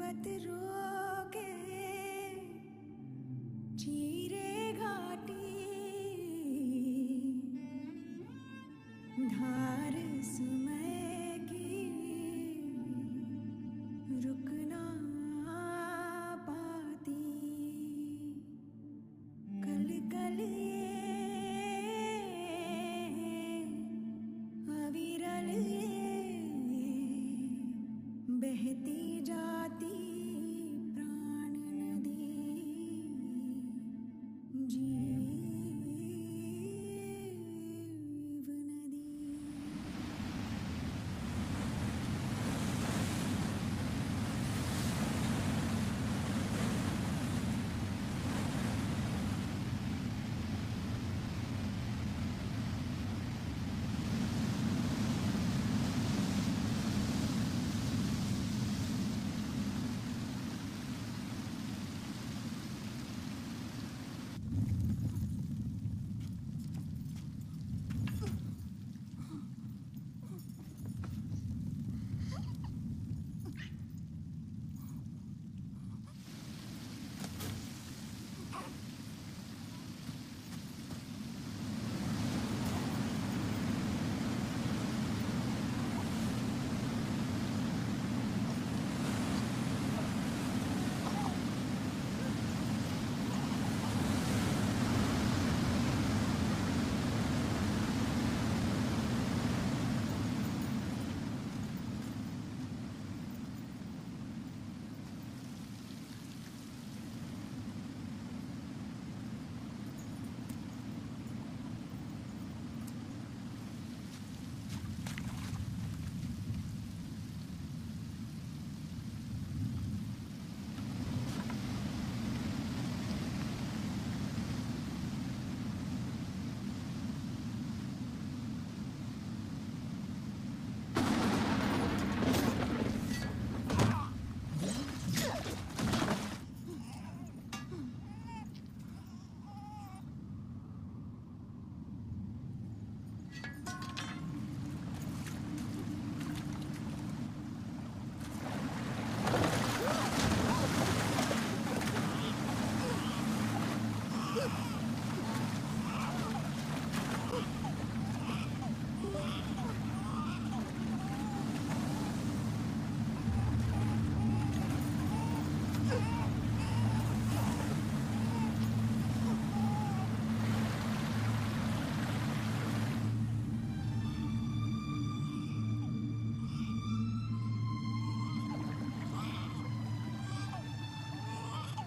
पर्वत रोके चीरे घाटी धार समय की रुकना पाती कल कल अविरल बहती जाती प्राण नदी जीव नदी।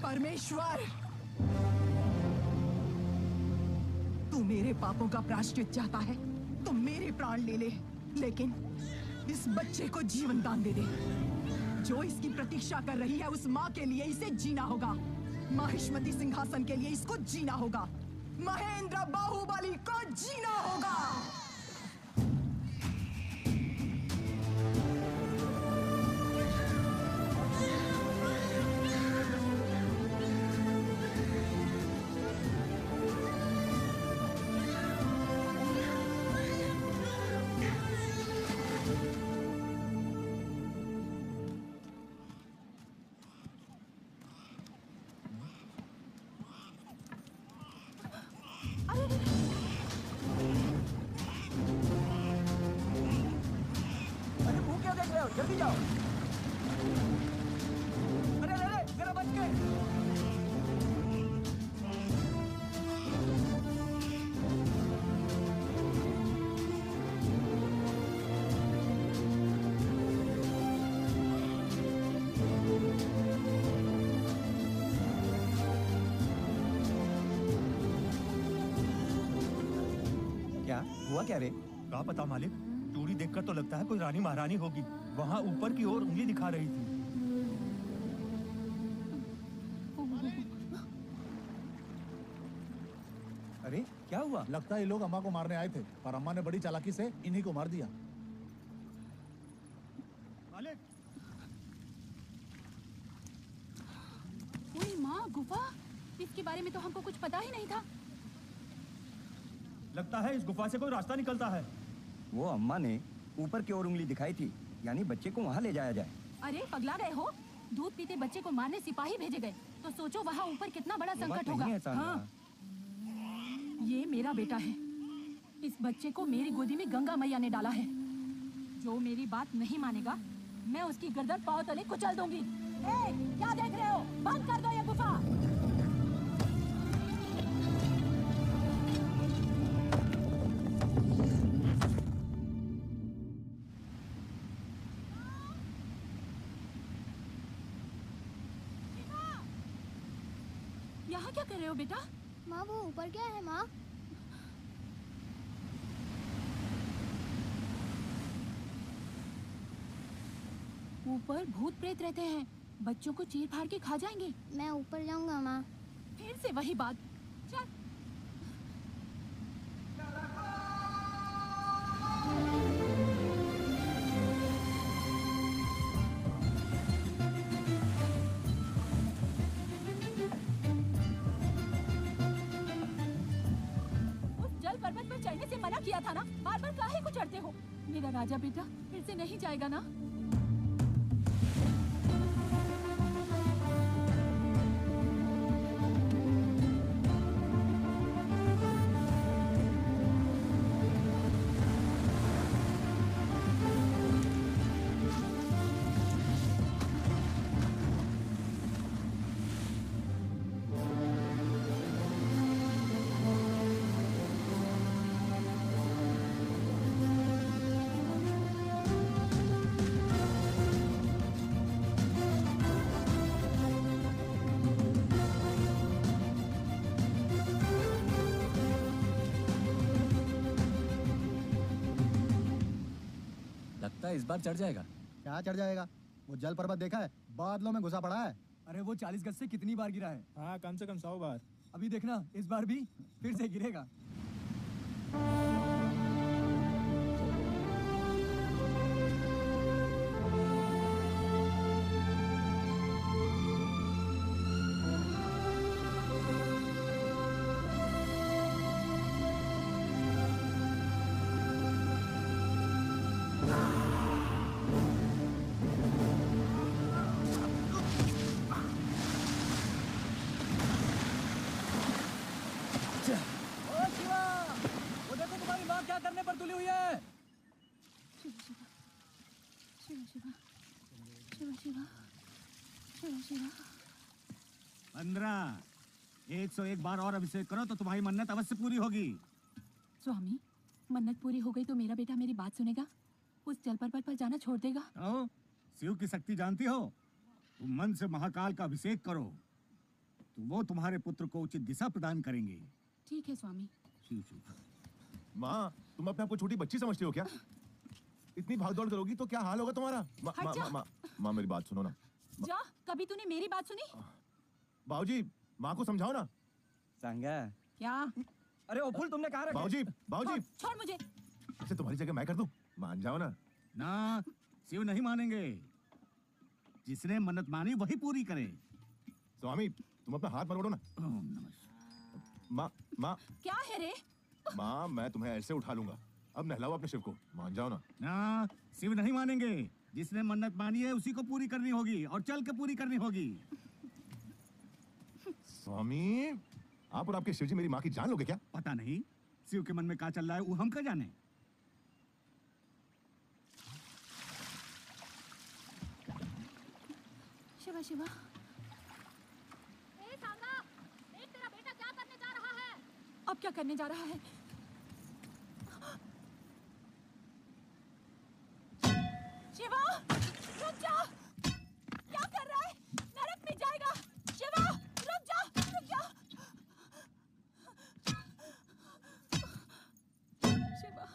परमेश्वर, तू मेरे पापों का प्रायश्चित चाहता है तो मेरे प्राण ले ले, लेकिन इस बच्चे को जीवन दान दे दे। जो इसकी प्रतीक्षा कर रही है उस माँ के लिए इसे जीना होगा। माहिष्मती सिंहासन के लिए इसको जीना होगा। महेंद्र बाहुबली को जीना होगा। जल्दी जाओ। अरे अरे जरा बच के। क्या हुआ क्या रे? क्या पता मालिक, चूड़ी देखकर तो लगता है कोई रानी महारानी होगी। वहाँ ऊपर की ओर उंगली दिखा रही थी। अरे क्या हुआ? लगता है ये लोग अम्मा को मारने आए थे और अम्मा ने बड़ी चालाकी से इन्हीं को मार दिया। मालिक, ओए माँ, गुफा, इसके बारे में तो हमको कुछ पता ही नहीं था। लगता है इस गुफा से कोई रास्ता निकलता है। वो अम्मा ने ऊपर की ओर उंगली दिखाई थी, यानी बच्चे को वहाँ ले जाया जाए। अरे पगला गए हो? दूध पीते बच्चे को मारने सिपाही भेजे गए, तो सोचो वहाँ ऊपर कितना बड़ा वो बात संकट नहीं होगा। है, सांगा। हाँ, ये मेरा बेटा है। इस बच्चे को मेरी गोदी में गंगा मैया ने डाला है। जो मेरी बात नहीं मानेगा, मैं उसकी गर्दन पांव तले कुचल दूंगी। ए, क्या देख रहे हो? बंद कर दो ये गुफा। यहाँ क्या कर रहे हो बेटा? माँ वो ऊपर क्या है माँ? ऊपर भूत प्रेत रहते हैं, बच्चों को चीर फाड़ के खा जाएंगे। मैं ऊपर जाऊंगा माँ। फिर से वही बात। चल। उस जल पर्वत पर चढ़ने से मना किया था ना, बार बार काहे को चढ़ते हो? मेरा राजा बेटा फिर से नहीं जाएगा ना? लगता है इस बार चढ़ जाएगा। क्या चढ़ जाएगा? वो जल पर्वत देखा है? बादलों में घुसा पड़ा है। अरे वो 40 गज से कितनी बार गिरा है? हाँ, कम से कम 100 बार। अभी देखना, इस बार भी फिर से गिरेगा। शिवा, शिवा, शिवा। 15, 101 बार और अभिषेक करो तो तुम्हारी मन्नत अवश्य पूरी होगी। स्वामी, मन्नत पूरी हो गई तो मेरा बेटा मेरी बात सुनेगा? उस जल पर्वत पर जाना छोड़ देगा? शिव की शक्ति जानती हो? तुम मन से महाकाल का अभिषेक करो तो वो तुम्हारे पुत्र को उचित दिशा प्रदान करेंगे। ठीक है स्वामी। शिव शिव। माँ, तुम अपने आप को छोटी बच्ची समझती हो क्या? इतनी भागदौड़ करोगी तो क्या हाल होगा तुम्हारा? माँ मेरी बात सुनो ना। जा, कभी तूने मेरी बात सुनी? बाबूजी, माँ को समझाओ ना। सांगा। क्या? अरे वो फूल तुमने कहाँ रखे? बाबूजी छोड़ मुझे। इसे तुम्हारी जगह मैं कर दूं? मान जाओ ना। ना, शिव नहीं मानेंगे। जिसने मन्नत मानी वही पूरी करे। स्वामी, तुम अपना हाथ मरोड़ो ना। माँ क्या है रे? माँ, मैं तुम्हें ऐसे उठा लूंगा। अब नहलाओ अपने शिव को, मान जाओ ना। ना, शिव नहीं मानेंगे। जिसने मन्नत मानी है उसी को पूरी करनी होगी और चल के पूरी करनी होगी। स्वामी, आप और आपके शिवजी मेरी माँ की जान लोगे क्या? पता नहीं, शिव के मन में क्या चल रहा है वो हम क्या जाने। शिवा, शिवा। ए सांगा, देख तेरा बेटा क्या करने जा रहा है? अब क्या करने जा रहा है? शिवा, रुक जा। क्या कर रहा है? नरक में जाएगा। शिवा, रुक जा, रुक जा। शिवा।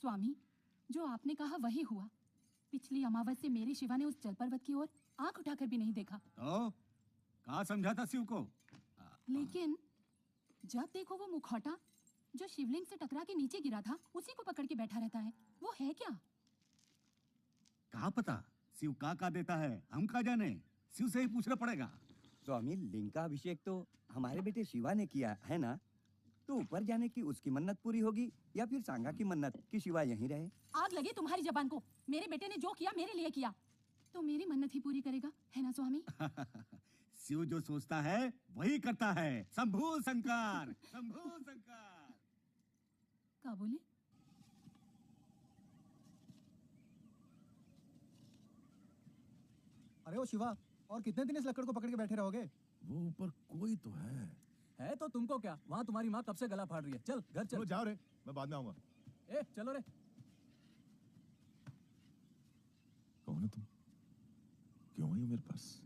स्वामी, जो आपने कहा वही हुआ। पिछली अमावस्या मेरे शिवा ने उस जल पर्वत की ओर आंख उठाकर भी नहीं देखा। तो कहाँ समझा था शिव को? लेकिन जब देखो वो मुखौटा जो शिवलिंग से टकरा के नीचे गिरा था, उसी को पकड़ के बैठा रहता है। वो है क्या? कहाँ पता शिव का देता है, हम का जाने। शिव से ही पूछना पड़ेगा। स्वामी, लिंग का अभिषेक तो हमारे बेटे शिवा ने किया है ना, तो ऊपर जाने की उसकी मन्नत पूरी होगी या फिर सांगा की मन्नत कि शिवा यहीं रहे? आग लगे तुम्हारी जबान को। मेरे बेटे ने जो किया मेरे लिए किया, तो मेरी मन्नत ही पूरी करेगा, है ना स्वामी? शिव जो सोचता है वही करता है। शंभू शंकर, शंभू शंकर। क्या बोले? अरे ओ शिवा, और कितने दिन इस लकड़ को पकड़ के बैठे रहोगे? वो ऊपर कोई तो है तो तुमको क्या, वहाँ तुम्हारी माँ कब से गला फाड़ रही है। चल घर चल। चलो जाओ रे, मैं बाद में आऊंगा। ए चलो रे। कौन है तुम? क्यों आई हो मेरे पास?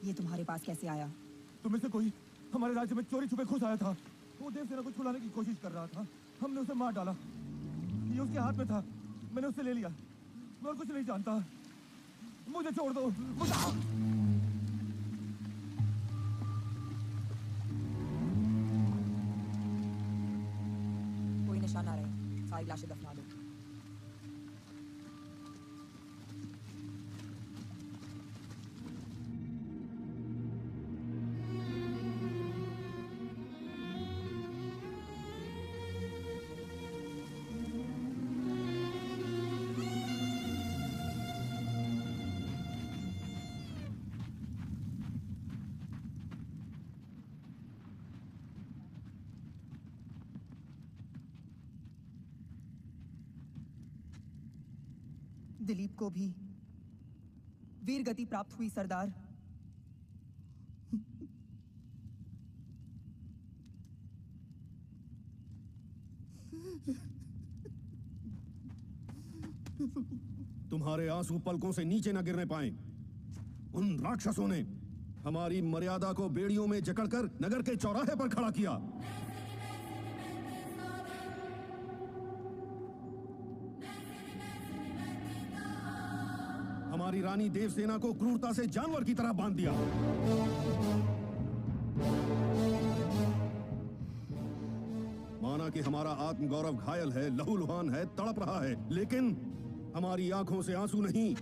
ये तुम्हारे पास कैसे आया? तुम में से कोई हमारे राज्य में चोरी छुपे घुस आया था। वो देवसेना को छुड़ाने की कोशिश कर रहा था। हमने उसे मार डाला। ये उसके हाथ में था, मैंने उसे ले लिया। मैं और कुछ नहीं जानता। मुझे छोड़ दो। कोई निशान ना रहे, सारी लाशें दफना दो। दिलीप को भी वीर गति प्राप्त हुई सरदार। तुम्हारे आंसू पलकों से नीचे न गिरने पाए। उन राक्षसों ने हमारी मर्यादा को बेड़ियों में जकड़कर नगर के चौराहे पर खड़ा किया। हमारी रानी देवसेना को क्रूरता से जानवर की तरह बांध दिया। माना कि हमारा आत्मगौरव घायल है, लहूलुहान है, तड़प रहा है, लेकिन हमारी आंखों से आंसू नहीं,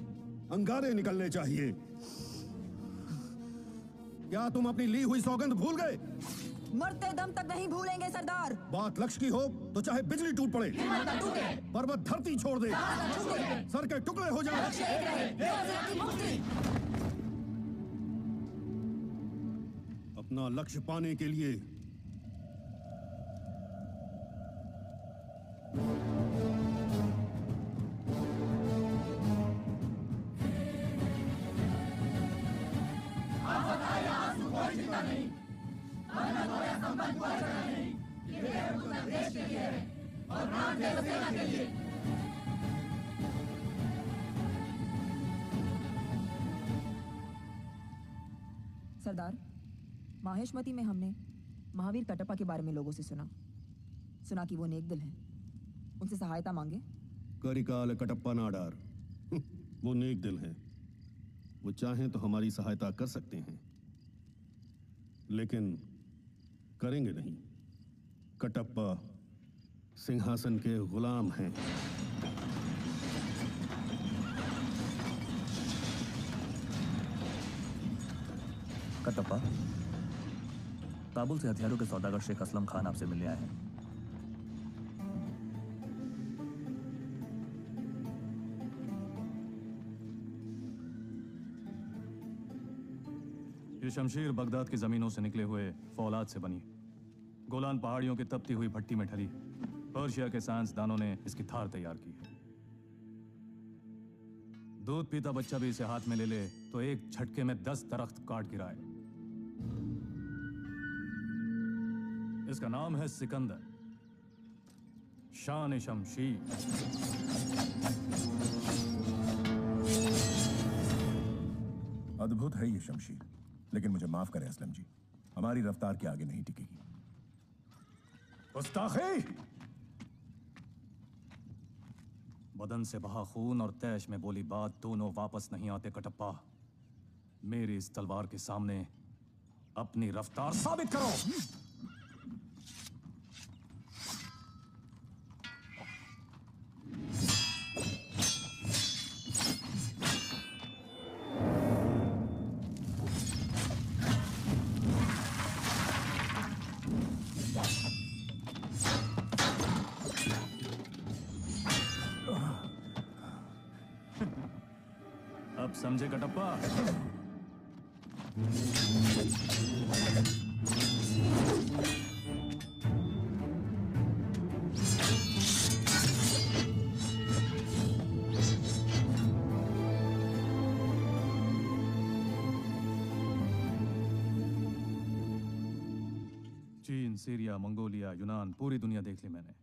अंगारे निकलने चाहिए। क्या तुम अपनी ली हुई सौगंध भूल गए? मरते दम तक नहीं भूलेंगे सरदार। बात लक्ष्य की हो तो चाहे बिजली टूट पड़े, पर्वत धरती छोड़ दे, सर के टुकड़े हो जाए, अपना लक्ष्य पाने के लिए सरदार, माहेशमती में हमने महावीर कटप्पा के बारे में लोगों से सुना कि वो नेक दिल हैं। उनसे सहायता मांगे। करिकाल कटप्पा नाडार, वो नेक दिल हैं। वो चाहें तो हमारी सहायता कर सकते हैं, लेकिन करेंगे नहीं। कटप्पा सिंहासन के गुलाम हैं। कटप्पा, काबुल से हथियारों के सौदागर शेख असलम खान आपसे मिलने आए हैं। ये शमशीर बगदाद की जमीनों से निकले हुए फौलाद से बनी, गोलान पहाड़ियों की तपती हुई भट्टी में ढली। पर्शिया के साइंसदानों ने इसकी थार तैयार की है। दूध पीता बच्चा भी इसे हाथ में ले ले तो एक झटके में 10 दरख्त काट गिराए। इसका नाम है सिकंदर, शान शमशीर। अद्भुत है ये शमशीर, लेकिन मुझे माफ करें असलम जी, हमारी रफ्तार के आगे नहीं टिकेगी। गुस्ताखी! बदन से बहा खून और तैश में बोली बात दोनों वापस नहीं आते कटप्पा। मेरी इस तलवार के सामने अपनी रफ्तार साबित करो। अब समझे कटप्पा? चीन, सीरिया, मंगोलिया, यूनान, पूरी दुनिया देख ली मैंने,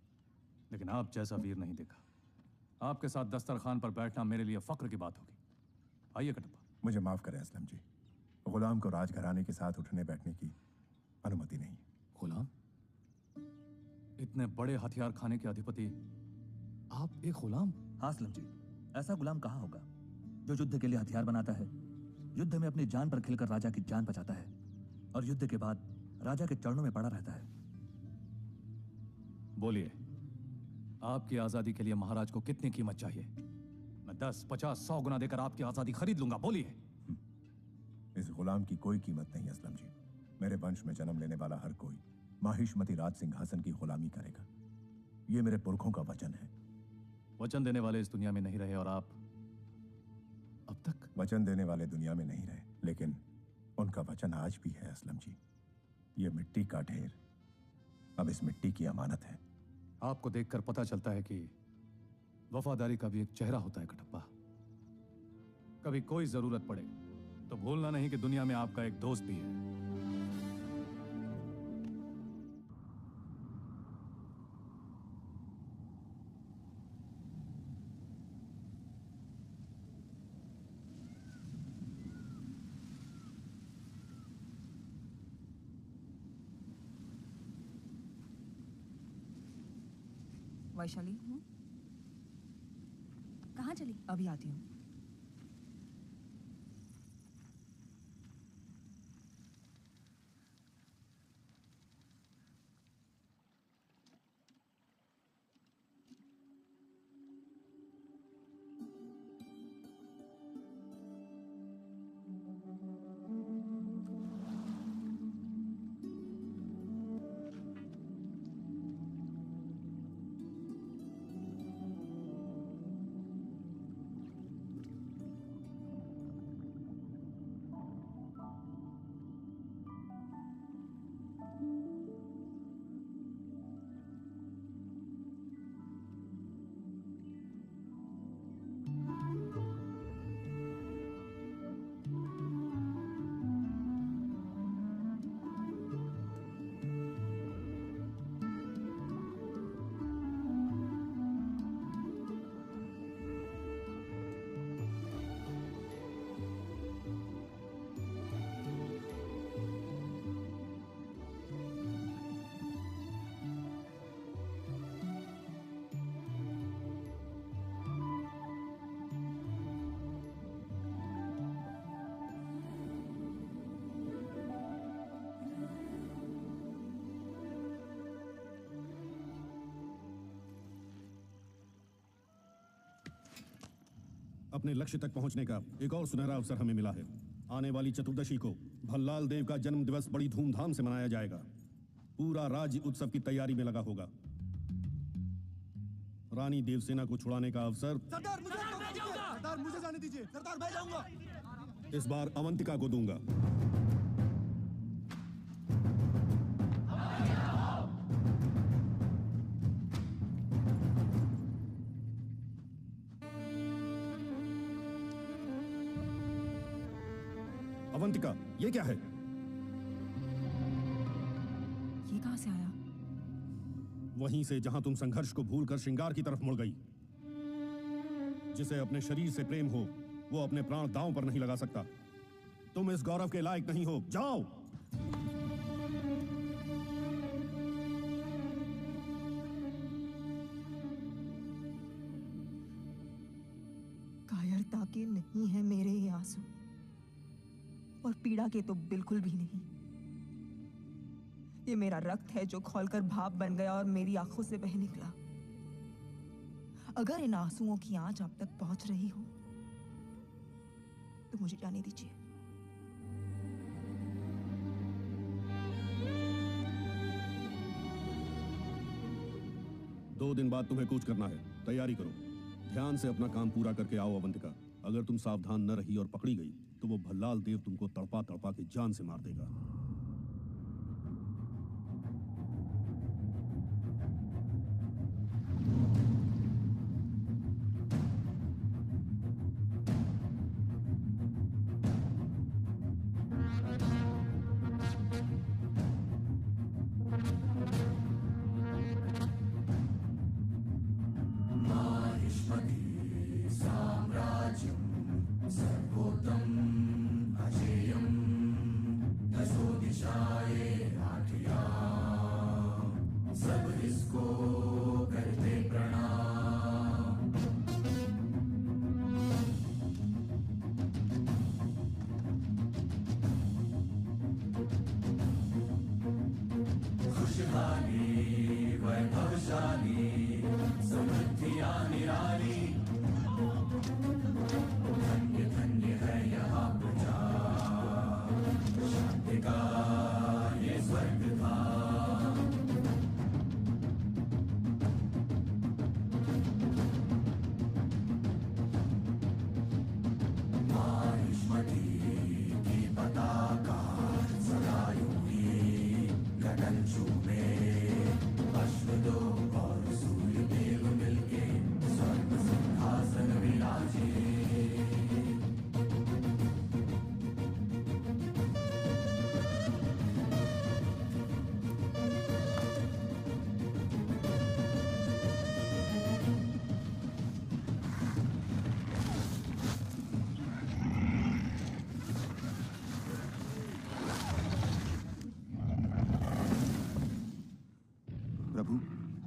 लेकिन आप जैसा वीर नहीं देखा। आपके साथ दस्तरखान पर बैठना मेरे लिए फक्र की बात होगी। आइए कटप्पा। मुझे माफ करें असलम जी, गुलाम को राजघराने के साथ उठने बैठने की अनुमति नहीं। गुलाम? इतने बड़े हथियार खाने के अधिपति आप एक गुलाम? हाँ असलम जी, ऐसा गुलाम कहाँ होगा जो युद्ध के लिए हथियार बनाता है, युद्ध में अपनी जान पर खेलकर राजा की जान बचाता है और युद्ध के बाद राजा के चरणों में पड़ा रहता है। बोलिए, आपकी आजादी के लिए महाराज को कितनी कीमत चाहिए? मैं 10, 50, 100 गुना देकर आपकी आजादी खरीद लूंगा। बोलिए। इस गुलाम की कोई कीमत नहीं असलम जी। मेरे वंश में जन्म लेने वाला हर कोई माहिष्मती राज सिंहासन की गुलामी करेगा। ये मेरे पुरखों का वचन है। वचन देने वाले इस दुनिया में नहीं रहे और आप अब तक? वचन देने वाले दुनिया में नहीं रहे, लेकिन उनका वचन आज भी है असलम जी। ये मिट्टी का ढेर अब इस मिट्टी की अमानत है। आपको देखकर पता चलता है कि वफादारी का भी एक चेहरा होता है कटप्पा। कभी कोई जरूरत पड़े तो भूलना नहीं कि दुनिया में आपका एक दोस्त भी है। वैशाली कहाँ चली? अभी आती हूँ। अपने लक्ष्य तक पहुंचने का एक और सुनहरा अवसर हमें मिला है। आने वाली चतुर्दशी को भल्लाल देव का जन्म दिवस बड़ी धूमधाम से मनाया जाएगा। पूरा राज्य उत्सव की तैयारी में लगा होगा। रानी देवसेना को छुड़ाने का अवसर सरदार मुझे जाने दीजिए। सरदार मैं जाऊंगा। इस बार अवंतिका को दूंगा। अवंतिका, ये क्या है? ये कहां से आया? वहीं से जहां तुम संघर्ष को भूलकर श्रृंगार की तरफ मुड़ गई। जिसे अपने शरीर से प्रेम हो, वो अपने प्राण दांव पर नहीं लगा सकता। तुम इस गौरव के लायक नहीं हो। जाओ। कायरता के नहीं है मेरे ये आंसू, और पीड़ा के तो बिल्कुल भी नहीं। ये मेरा रक्त है जो खौलकर भाप बन गया और मेरी आंखों से बह निकला। अगर इन आंसुओं की आंच आप तक पहुंच रही हो तो मुझे जाने दीजिए। दो दिन बाद तुम्हें कूच करना है। तैयारी करो। ध्यान से अपना काम पूरा करके आओ अवंतिका। अगर तुम सावधान न रही और पकड़ी गई तो वो भल्लाल देव तुमको तड़पा तड़पा के जान से मार देगा।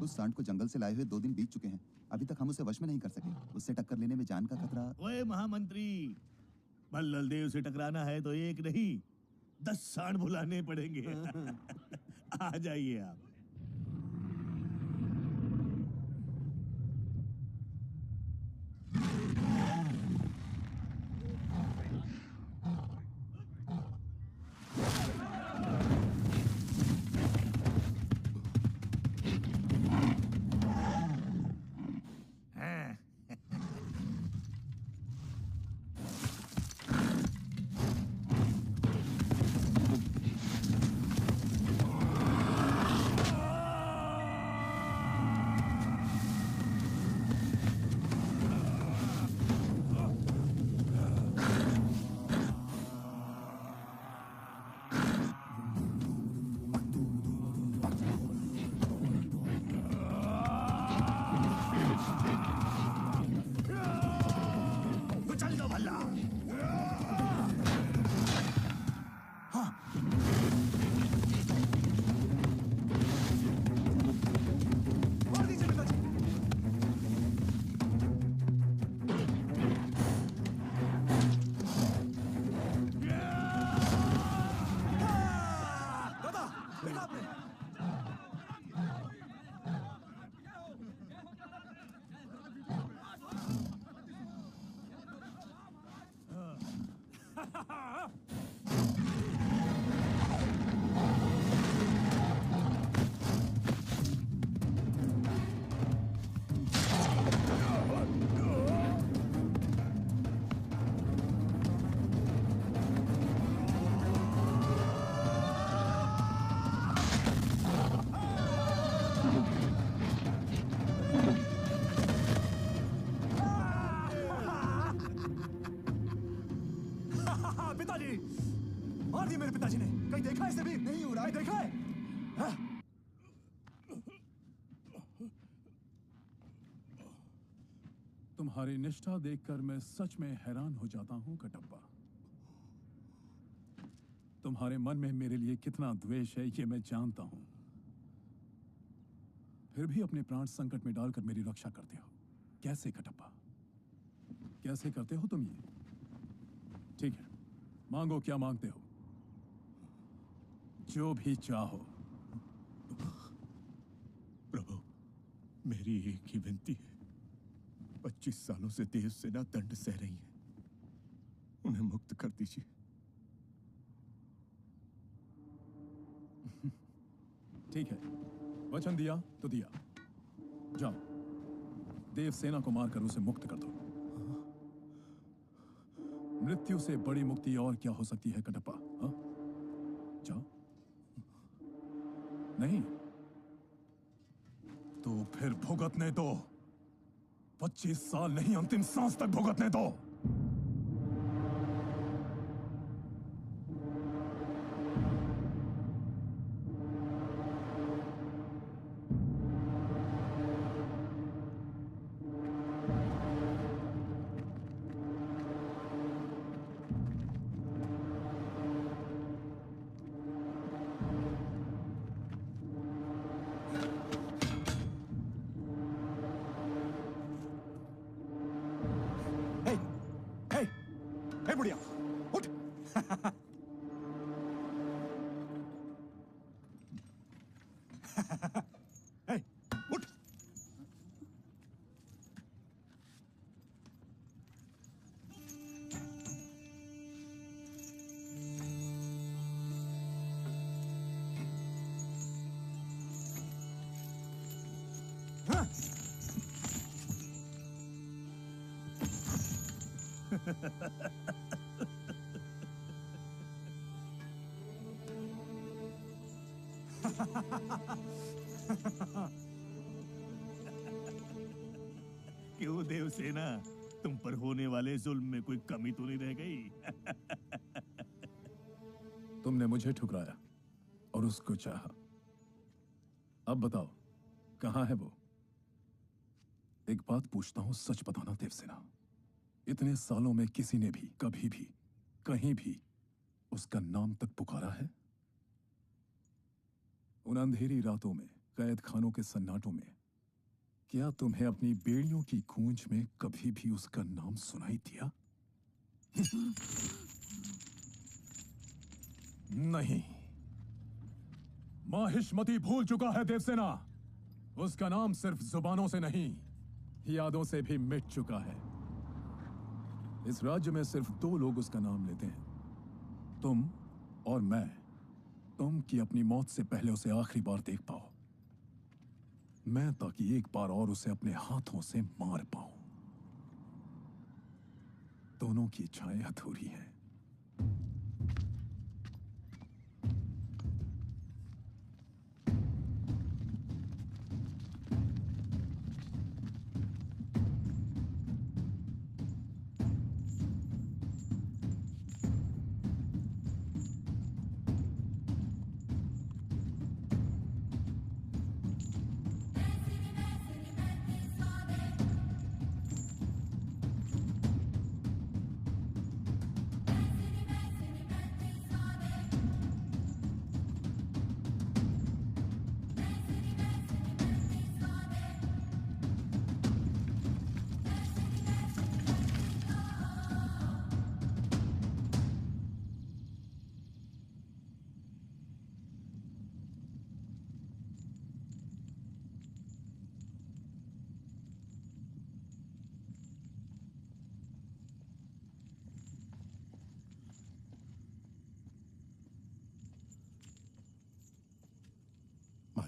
उस सांड को जंगल से लाए हुए 2 दिन बीत चुके हैं। अभी तक हम उसे वश में नहीं कर सके। उससे टक्कर लेने में जान का खतरा। ओए महामंत्री, भल्लल देव से टकराना है तो 1 नहीं 10 सांड बुलाने पड़ेंगे। आ जाइए आप। पिताजी, मार दिया मेरे पिताजी ने। कहीं देखा है इसे भी? नहीं हो रहा है। देखा है? हाँ? तुम्हारी निष्ठा देखकर मैं सच में हैरान हो जाता हूं कटप्पा। तुम्हारे मन में मेरे लिए कितना द्वेष है ये मैं जानता हूं। फिर भी अपने प्राण संकट में डालकर मेरी रक्षा करते हो। कैसे कटप्पा, कैसे करते हो तुम ये? ठीक है, मांगो, क्या मांगते हो? जो भी चाहो। प्रभु, मेरी एक ही विनती है। 25 सालों से देव सेना दंड सह रही है, उन्हें मुक्त कर दीजिए। ठीक है, वचन दिया तो दिया। जाओ, देव सेना को मारकर उसे मुक्त कर दो। मृत्यु से बड़ी मुक्ति और क्या हो सकती है कटप्पा? हाँ? जाओ। नहीं तो फिर भुगतने दो। 25 साल नहीं, अंतिम सांस तक भुगतने दो। हे बुढ़िया, उठ। हे, उठ। हाँ। क्यों देवसेना, तुम पर होने वाले जुल्म में कोई कमी तो नहीं रह गई? तुमने मुझे ठुकराया और उसको चाहा। अब बताओ, कहां है वो? एक बात पूछता हूं, सच बताना देवसेना। इतने सालों में किसी ने भी, कभी भी, कहीं भी उसका नाम तक पुकारा है? उन अंधेरी रातों में कैद खानों के सन्नाटों में क्या तुम्हें अपनी बेड़ियों की गूंज में कभी भी उसका नाम सुनाई दिया? नहीं। माहिष्मति भूल चुका है देवसेना। उसका नाम सिर्फ जुबानों से नहीं, यादों से भी मिट चुका है। इस राज्य में सिर्फ 2 लोग उसका नाम लेते हैं, तुम और मैं। तुम कि अपनी मौत से पहले उसे आखिरी बार देख पाओ, मैं ताकि एक बार और उसे अपने हाथों से मार पाऊं। दोनों की इच्छाएं अधूरी हैं।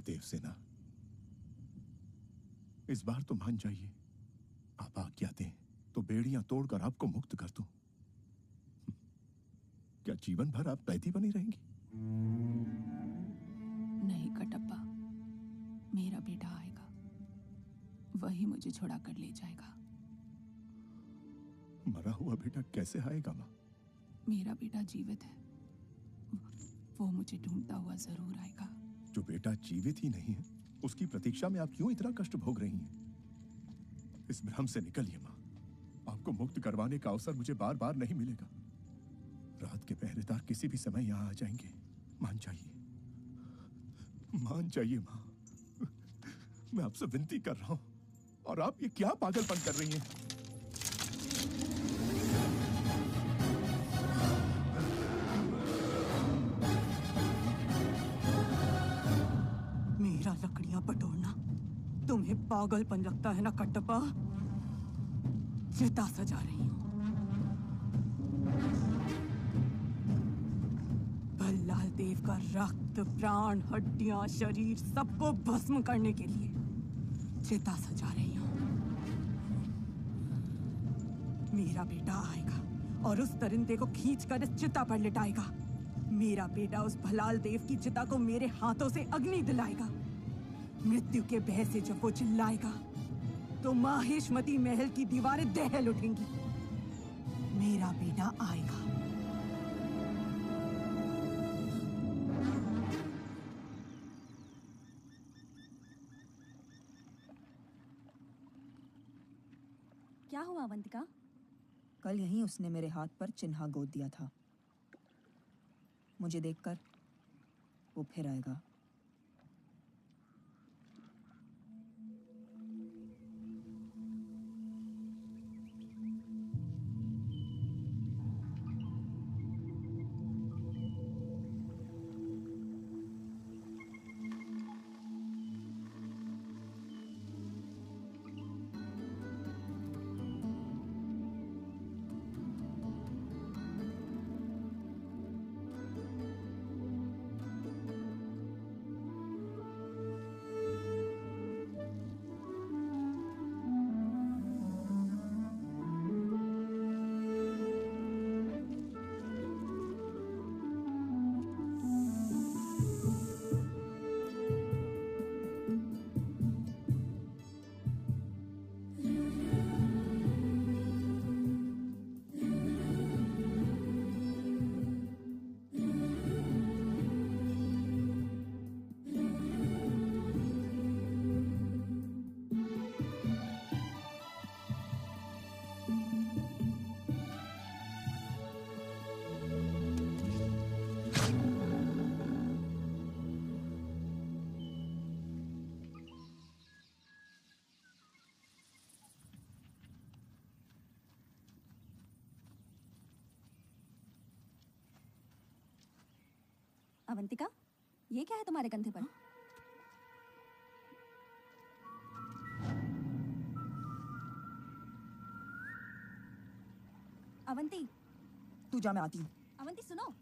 देवसेना, इस बार तो मान जाइए। आप आज्ञा दें तो बेड़ियां तोड़कर आपको मुक्त कर दूं। क्या जीवन भर आप कैदी बनी रहेंगी? नहीं कटप्पा, मेरा बेटा आएगा, वही मुझे छुड़ा कर ले जाएगा। मरा हुआ बेटा कैसे आएगा मां? मेरा बेटा जीवित है, वो मुझे ढूंढता हुआ जरूर आएगा। जो बेटा जीवित ही नहीं है, उसकी प्रतीक्षा में आप क्यों इतना कष्ट भोग रही हैं? इस भ्रम से निकलिए मां। आपको मुक्त करवाने का अवसर मुझे बार बार नहीं मिलेगा। रात के पहरेदार किसी भी समय यहाँ आ जाएंगे। मान जाइए, मान जाइए मां। मैं आपसे विनती कर रहा हूं, और आप ये क्या पागलपन कर रही हैं? मेरा लकड़ियां बटोरना तुम्हें पागलपन लगता है ना कटप्पा? चिता सजा रही हूं। भल्लाल देव का रक्त, प्राण, हड्डियां, शरीर सबको भस्म करने के लिए चिता सजा रही हूं। मेरा बेटा आएगा और उस दरिंदे को खींचकर इस चिता पर लिटाएगा। मेरा बेटा उस भलाल देव की चिता को मेरे हाथों से अग्नि दिलाएगा। मृत्यु के भय से जब वो चिल्लाएगा तो माहिष्मति महल की दीवारें दहल उठेंगी। मेरा बेटा आएगा। क्या हुआ अवंतिका? कल यहीं उसने मेरे हाथ पर चिन्हा गोद दिया था। मुझे देखकर वो फिर आएगा। अवंतिका, ये क्या है तुम्हारे कंधे पर? अवंती, तू जा, मैं आती हूँ। अवंती सुनो।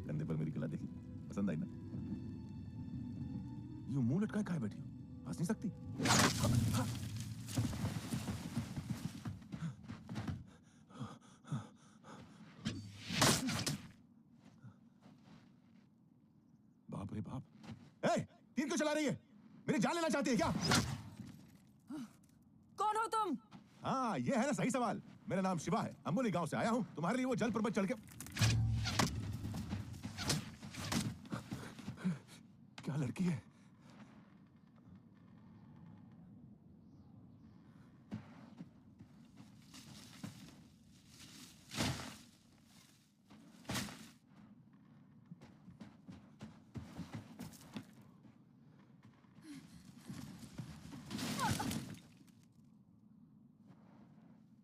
कंधे पर मेरी कला देखी, पसंद आई ना? यूं मुंह लटकाए खाए बैठी हो, हंस नहीं सकती? बाप रे बाप! ए, तीर क्यों चला रही है? मेरी जान लेना चाहती है क्या? कौन हो तुम? हाँ, ये है ना सही सवाल। मेरा नाम शिवा है, अम्बोली गांव से आया हूँ तुम्हारे लिए वो जल पर्वत चढ़ के। क्या लड़की है?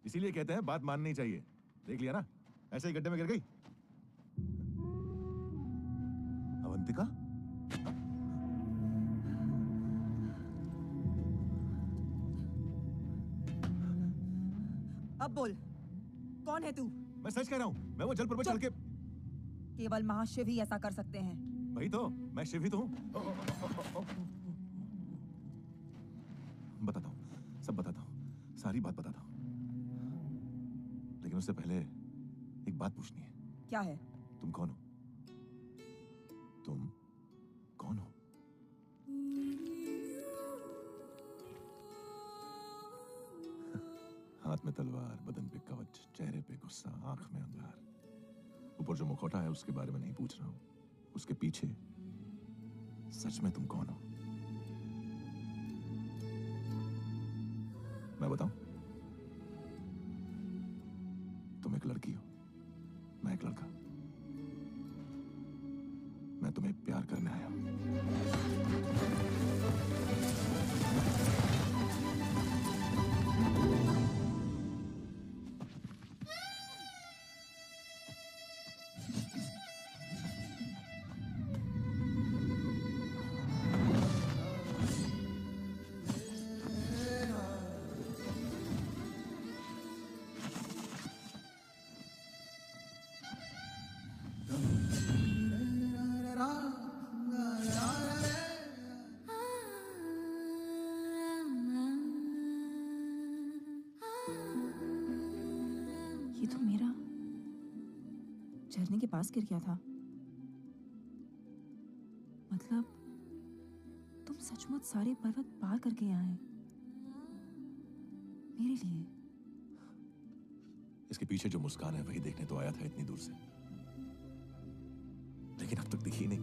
इसीलिए कहते हैं बात माननी चाहिए। देख लिया ना, ऐसे ही गड्ढे में गिर गई। अवंतिका? अब बोल, कौन है तू? मैं सच कह रहा हूँ, मैं वो जल पर्वत चढ़ के। केवल महाशिव ही ऐसा कर सकते हैं। वही तो, मैं शिव ही तो हूँ। बताता हूँ, सब बताता हूँ, सारी बात बताता हूँ। लेकिन उससे पहले एक बात पूछनी है। क्या है? तुम कौन हो? तुम कौन हो? हाथ में तलवार, बदन पे कवच, चेहरे पे गुस्सा, आंख में अंगार। ऊपर जो मुखौटा है उसके बारे में नहीं पूछ रहा हूं, उसके पीछे सच में तुम कौन हो? मैं बताऊं? तुम एक लड़की हो, मैं एक लड़का। मैं तुम्हें प्यार करने आया हूं। ये तो मेरा झरने के पास गिर गया था। मतलब तुम सचमुच सारे पर्वत पार करके यहाँ आए मेरे लिए। इसके पीछे जो मुस्कान है वही देखने तो आया था इतनी दूर से, लेकिन अब तक दिखी नहीं।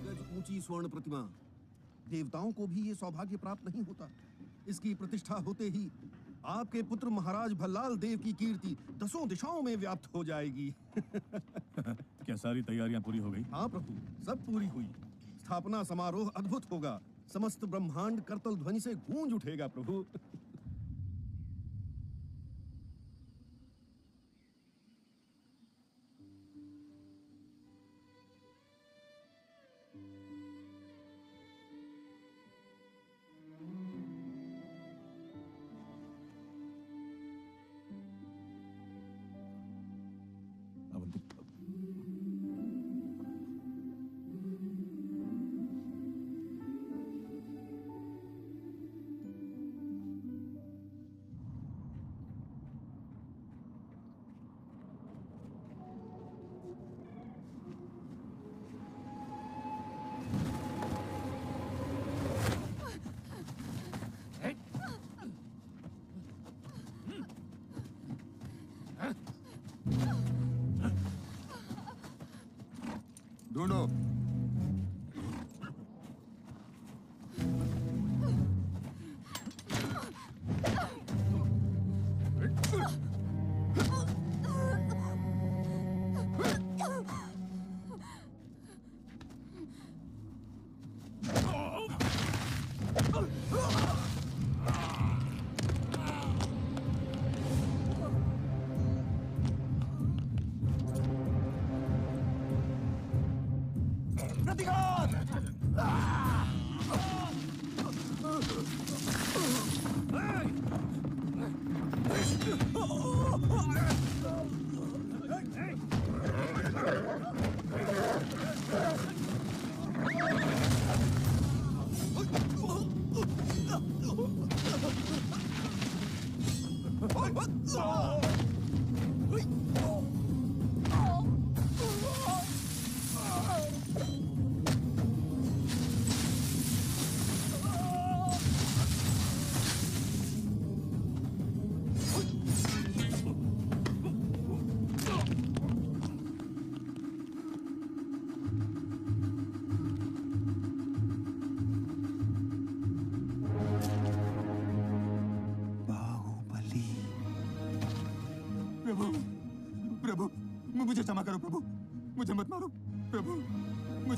गज ऊंची स्वर्ण प्रतिमा, देवताओं को भी ये सौभाग्य प्राप्त नहीं होता। इसकी प्रतिष्ठा होते ही आपके पुत्र महाराज भल्लाल देव की कीर्ति 10 दिशाओं में व्याप्त हो जाएगी। क्या सारी तैयारियां पूरी हो गई? हाँ प्रभु, सब पूरी हुई। स्थापना समारोह अद्भुत होगा। समस्त ब्रह्मांड करतल ध्वनि से गूंज उठेगा प्रभु।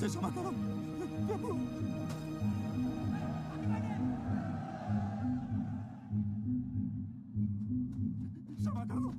मुझसे क्षमा करो प्रभु। क्षमा करो।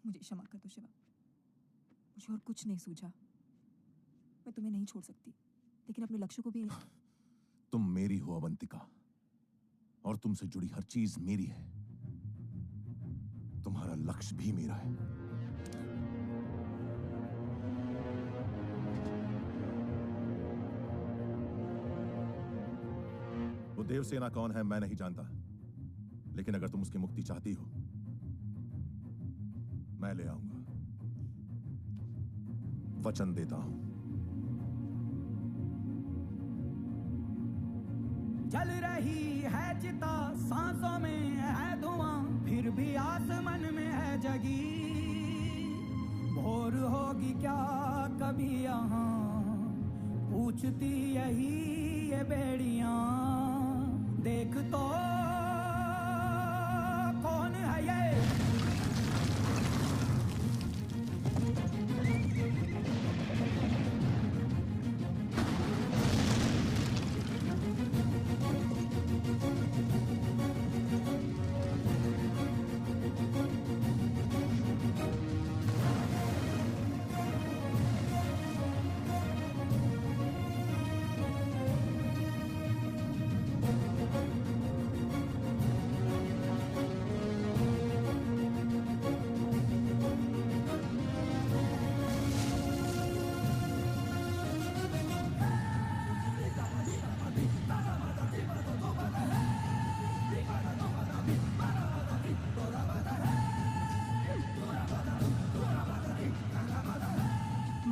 मुझे क्षमा कर दो शिवा। मुझे और कुछ नहीं सूझा। मैं तुम्हें नहीं छोड़ सकती, लेकिन अपने लक्ष्य को भी नहीं। तुम मेरी हो अवंतिका, और तुमसे जुड़ी हर चीज मेरी है। तुम्हारा लक्ष्य भी मेरा है। वो देवसेना कौन है मैं नहीं जानता, लेकिन अगर तुम उसकी मुक्ति चाहती हो मैं ले आऊंगा। वचन देता हूं। जल रही है चिता, सांसों में है धुआं, फिर भी आसमान में है जगी। भोर होगी क्या कभी यहाँ, पूछती यही ये बेड़ियां। देख तो कौन है ये,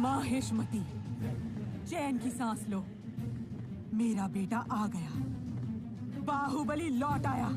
माहेशमती, चैन की सांस लो। मेरा बेटा आ गया, बाहुबली लौट आया।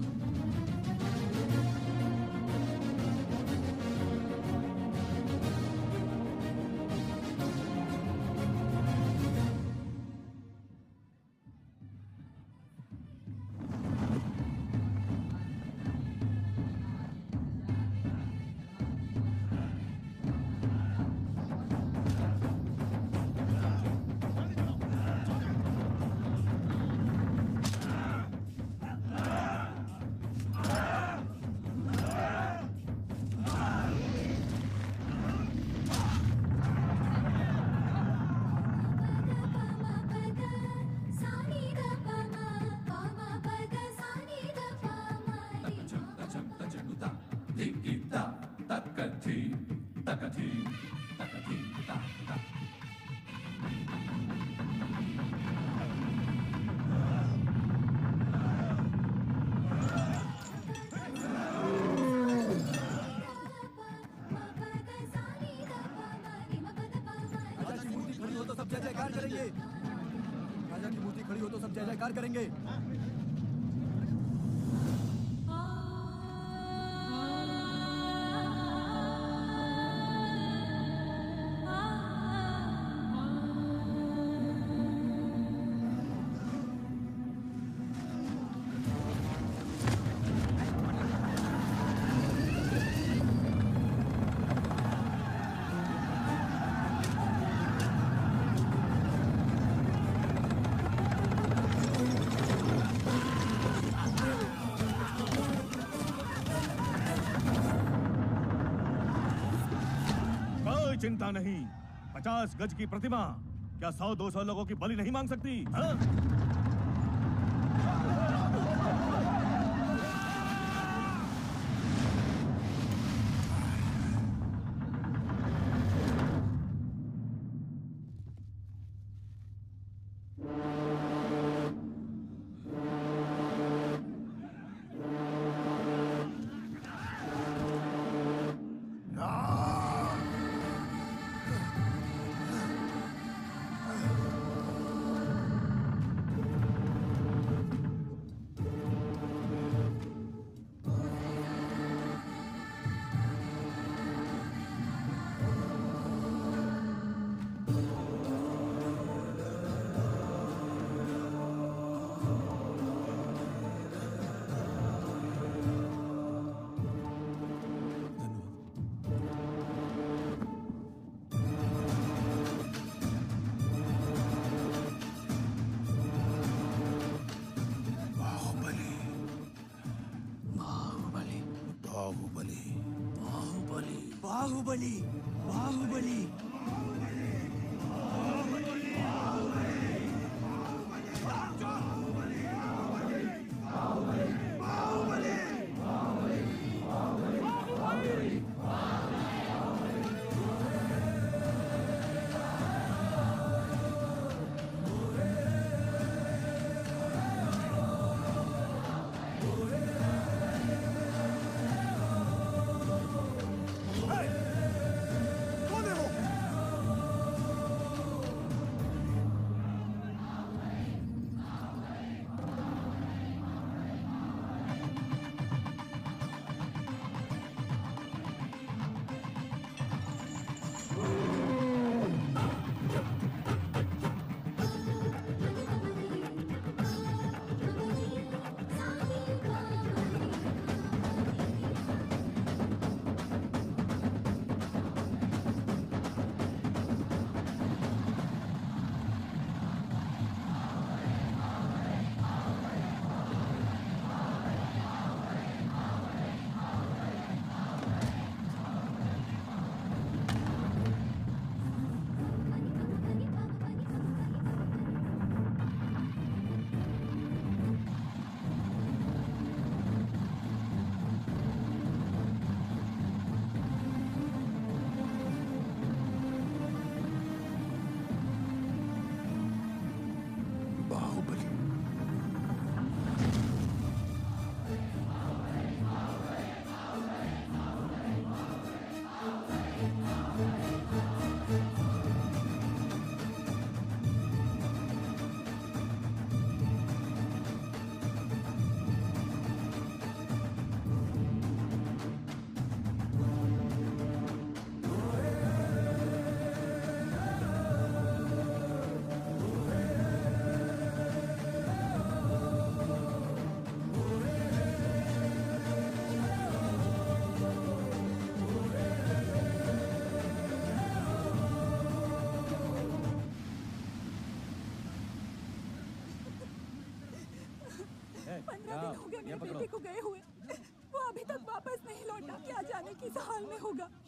सब जय जयकार करेंगे। राजा की मूर्ति खड़ी हो तो सब जय जयकार करेंगे। चिंता नहीं। 50 गज की प्रतिमा क्या 100-200 लोगों की बलि नहीं मांग सकती? हाँ? बाहुबली बाहुबली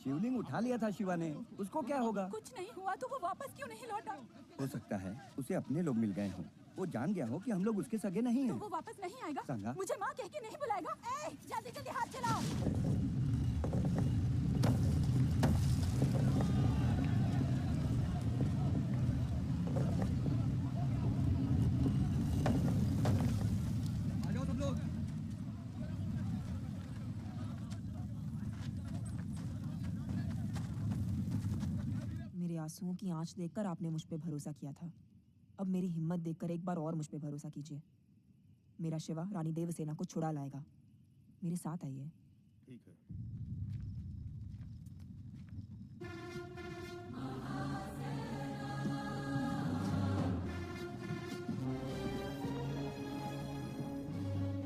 शिवलिंग उठा लिया था शिवा ने, उसको क्या होगा? कुछ नहीं हुआ तो वो वापस क्यों नहीं लौटा? हो सकता है उसे अपने लोग मिल गए हों। वो जान गया हो कि हम लोग उसके सगे नहीं हैं। तो वो वापस नहीं आएगा? सांगा? मुझे माँ कह के नहीं बुलाएगा? जल्दी जल्दी हाथ चलाओ। मेरे के आंसुओं की आंच देखकर आपने मुझ पे भरोसा किया था। अब मेरी हिम्मत देखकर एक बार और मुझ पे भरोसा कीजिए। मेरा शिवा रानी देवसेना को छुड़ा लाएगा। मेरे साथ आइए। ठीक है।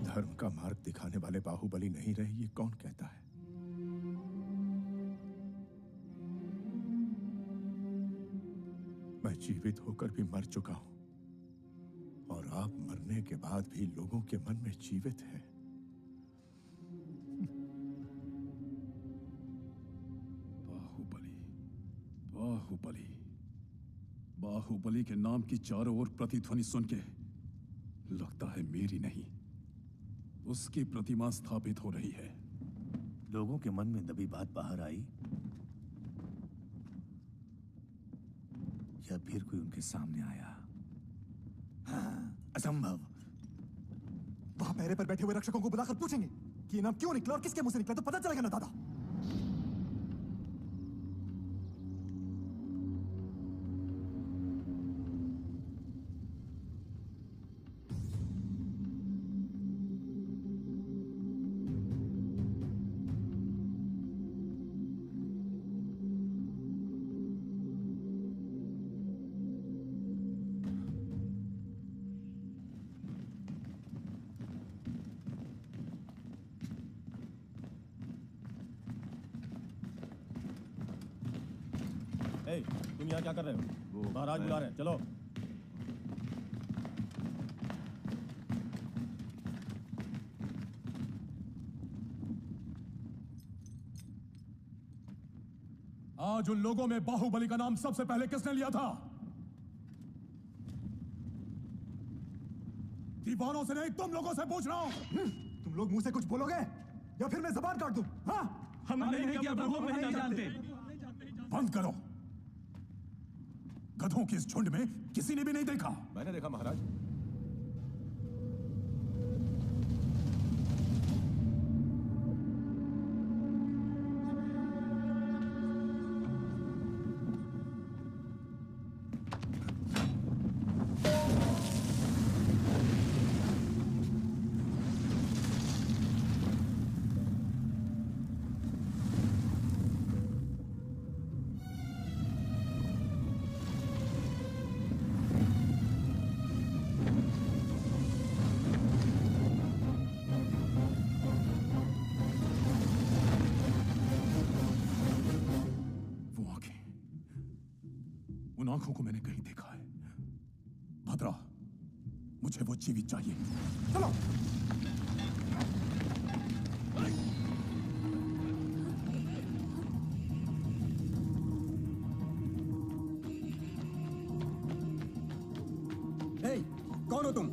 धर्म का मार्ग दिखाने वाले बाहुबली नहीं रहे, ये कौन कहता है? मैं जीवित होकर भी मर चुका हूं और आप मरने के बाद भी लोगों के मन में जीवित हैं। बाहुबली, बाहुबली, बाहुबली के नाम की चारों ओर प्रतिध्वनि सुन के लगता है मेरी नहीं, उसकी प्रतिमा स्थापित हो रही है। लोगों के मन में दबी बात बाहर आई या फिर कोई उनके सामने आया? हाँ, असंभव। वहां पहरे पर बैठे हुए रक्षकों को बुलाकर पूछेंगे कि ये नाम क्यों निकला और किसके मुंह से निकला, तो पता चलेगा ना दादा। तुम यहाँ क्या कर रहे हो? महाराज बुला रहे हैं, चलो। आज उन लोगों में बाहुबली का नाम सबसे पहले किसने लिया था? दीवानों से नहीं, तुम लोगों से पूछ रहा हूं। तुम लोग मुंह से कुछ बोलोगे या फिर मैं जबान काट दूं? हाँ? हमने नहीं किया प्रभु, हम नहीं जानते। बंद करो। गधों के इस झुंड में किसी ने भी नहीं देखा। मैंने देखा महाराज। आंखों को मैंने कहीं देखा है। भद्रा, मुझे वो जीवित चाहिए। चलो। कौन हो तुम?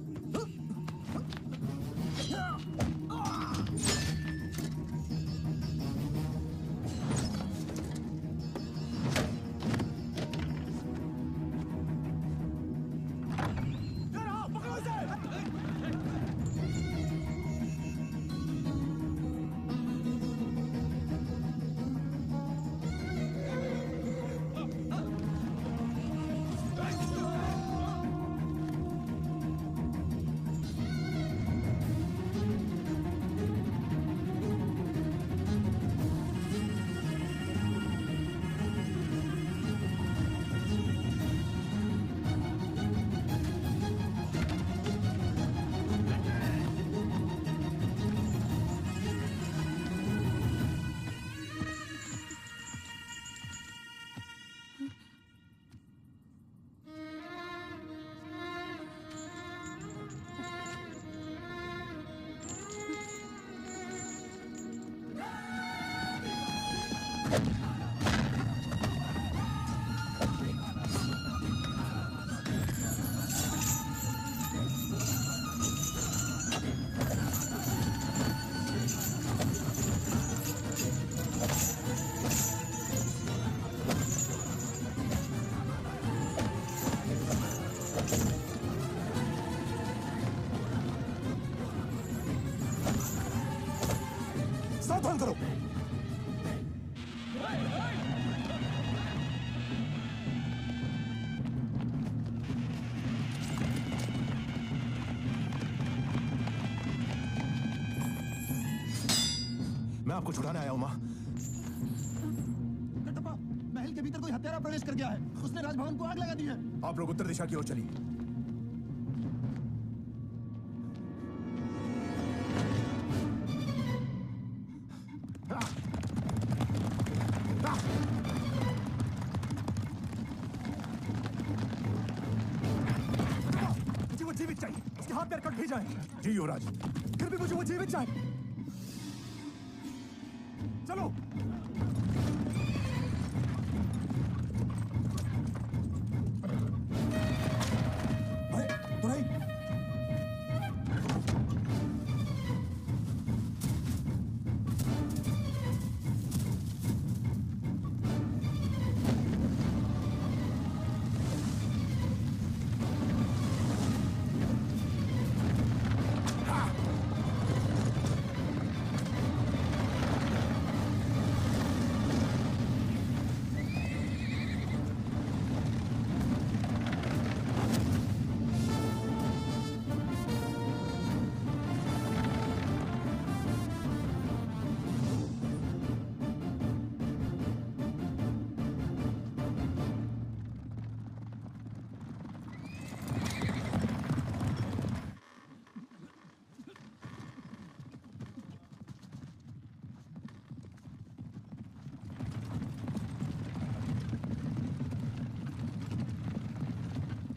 आपको छुड़ाने आया हूं माँ। कटप्पा, महल के भीतर कोई हत्यारा प्रवेश कर गया है। उसने राजभवन को आग लगा दी है। आप लोग उत्तर दिशा की ओर चलिए। मुझे वो जीवित चाहिए। उसके हाथ पैर कट भी जाए। जी युवराज। फिर भी मुझे वो जीवित चाहिए। चलो।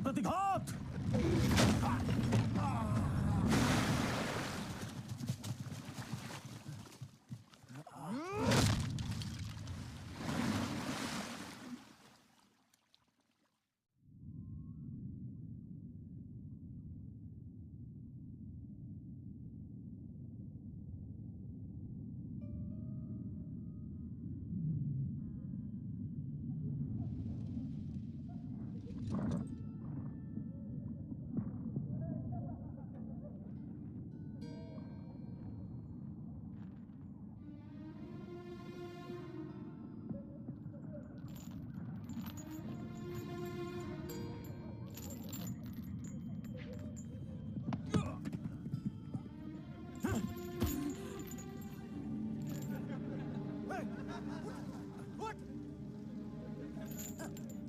प्रतिघात।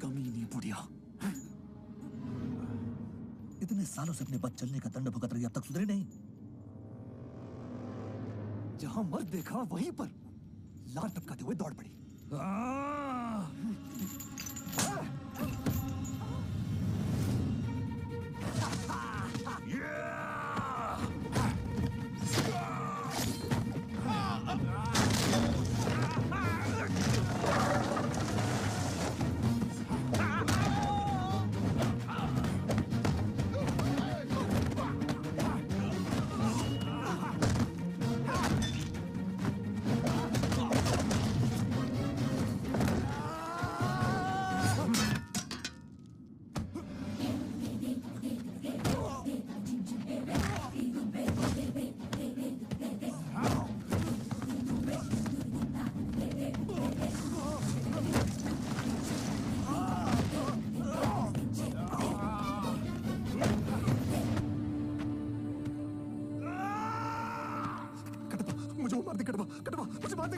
कमीनी बुढ़िया। इतने सालों से अपने बद चलने का दंड भुगत रही, अब तक सुधरे नहीं। जहां मर्द देखा वहीं पर लार टपकाते हुए दौड़ पड़ी।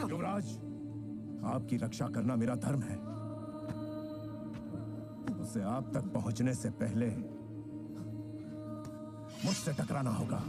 युवराज, आपकी रक्षा करना मेरा धर्म है। उसे आप तक पहुंचने से पहले मुझसे टकराना होगा।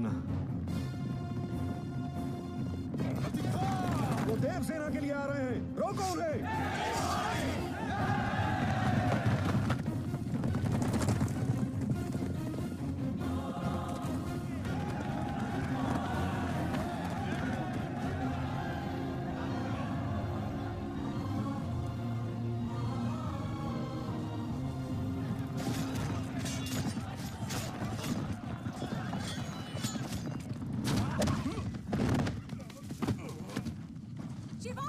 ना। वो देवसेना के लिए आ रहे हैं, रोको उन्हें। शिवा!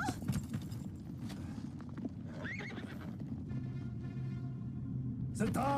सिद्धा!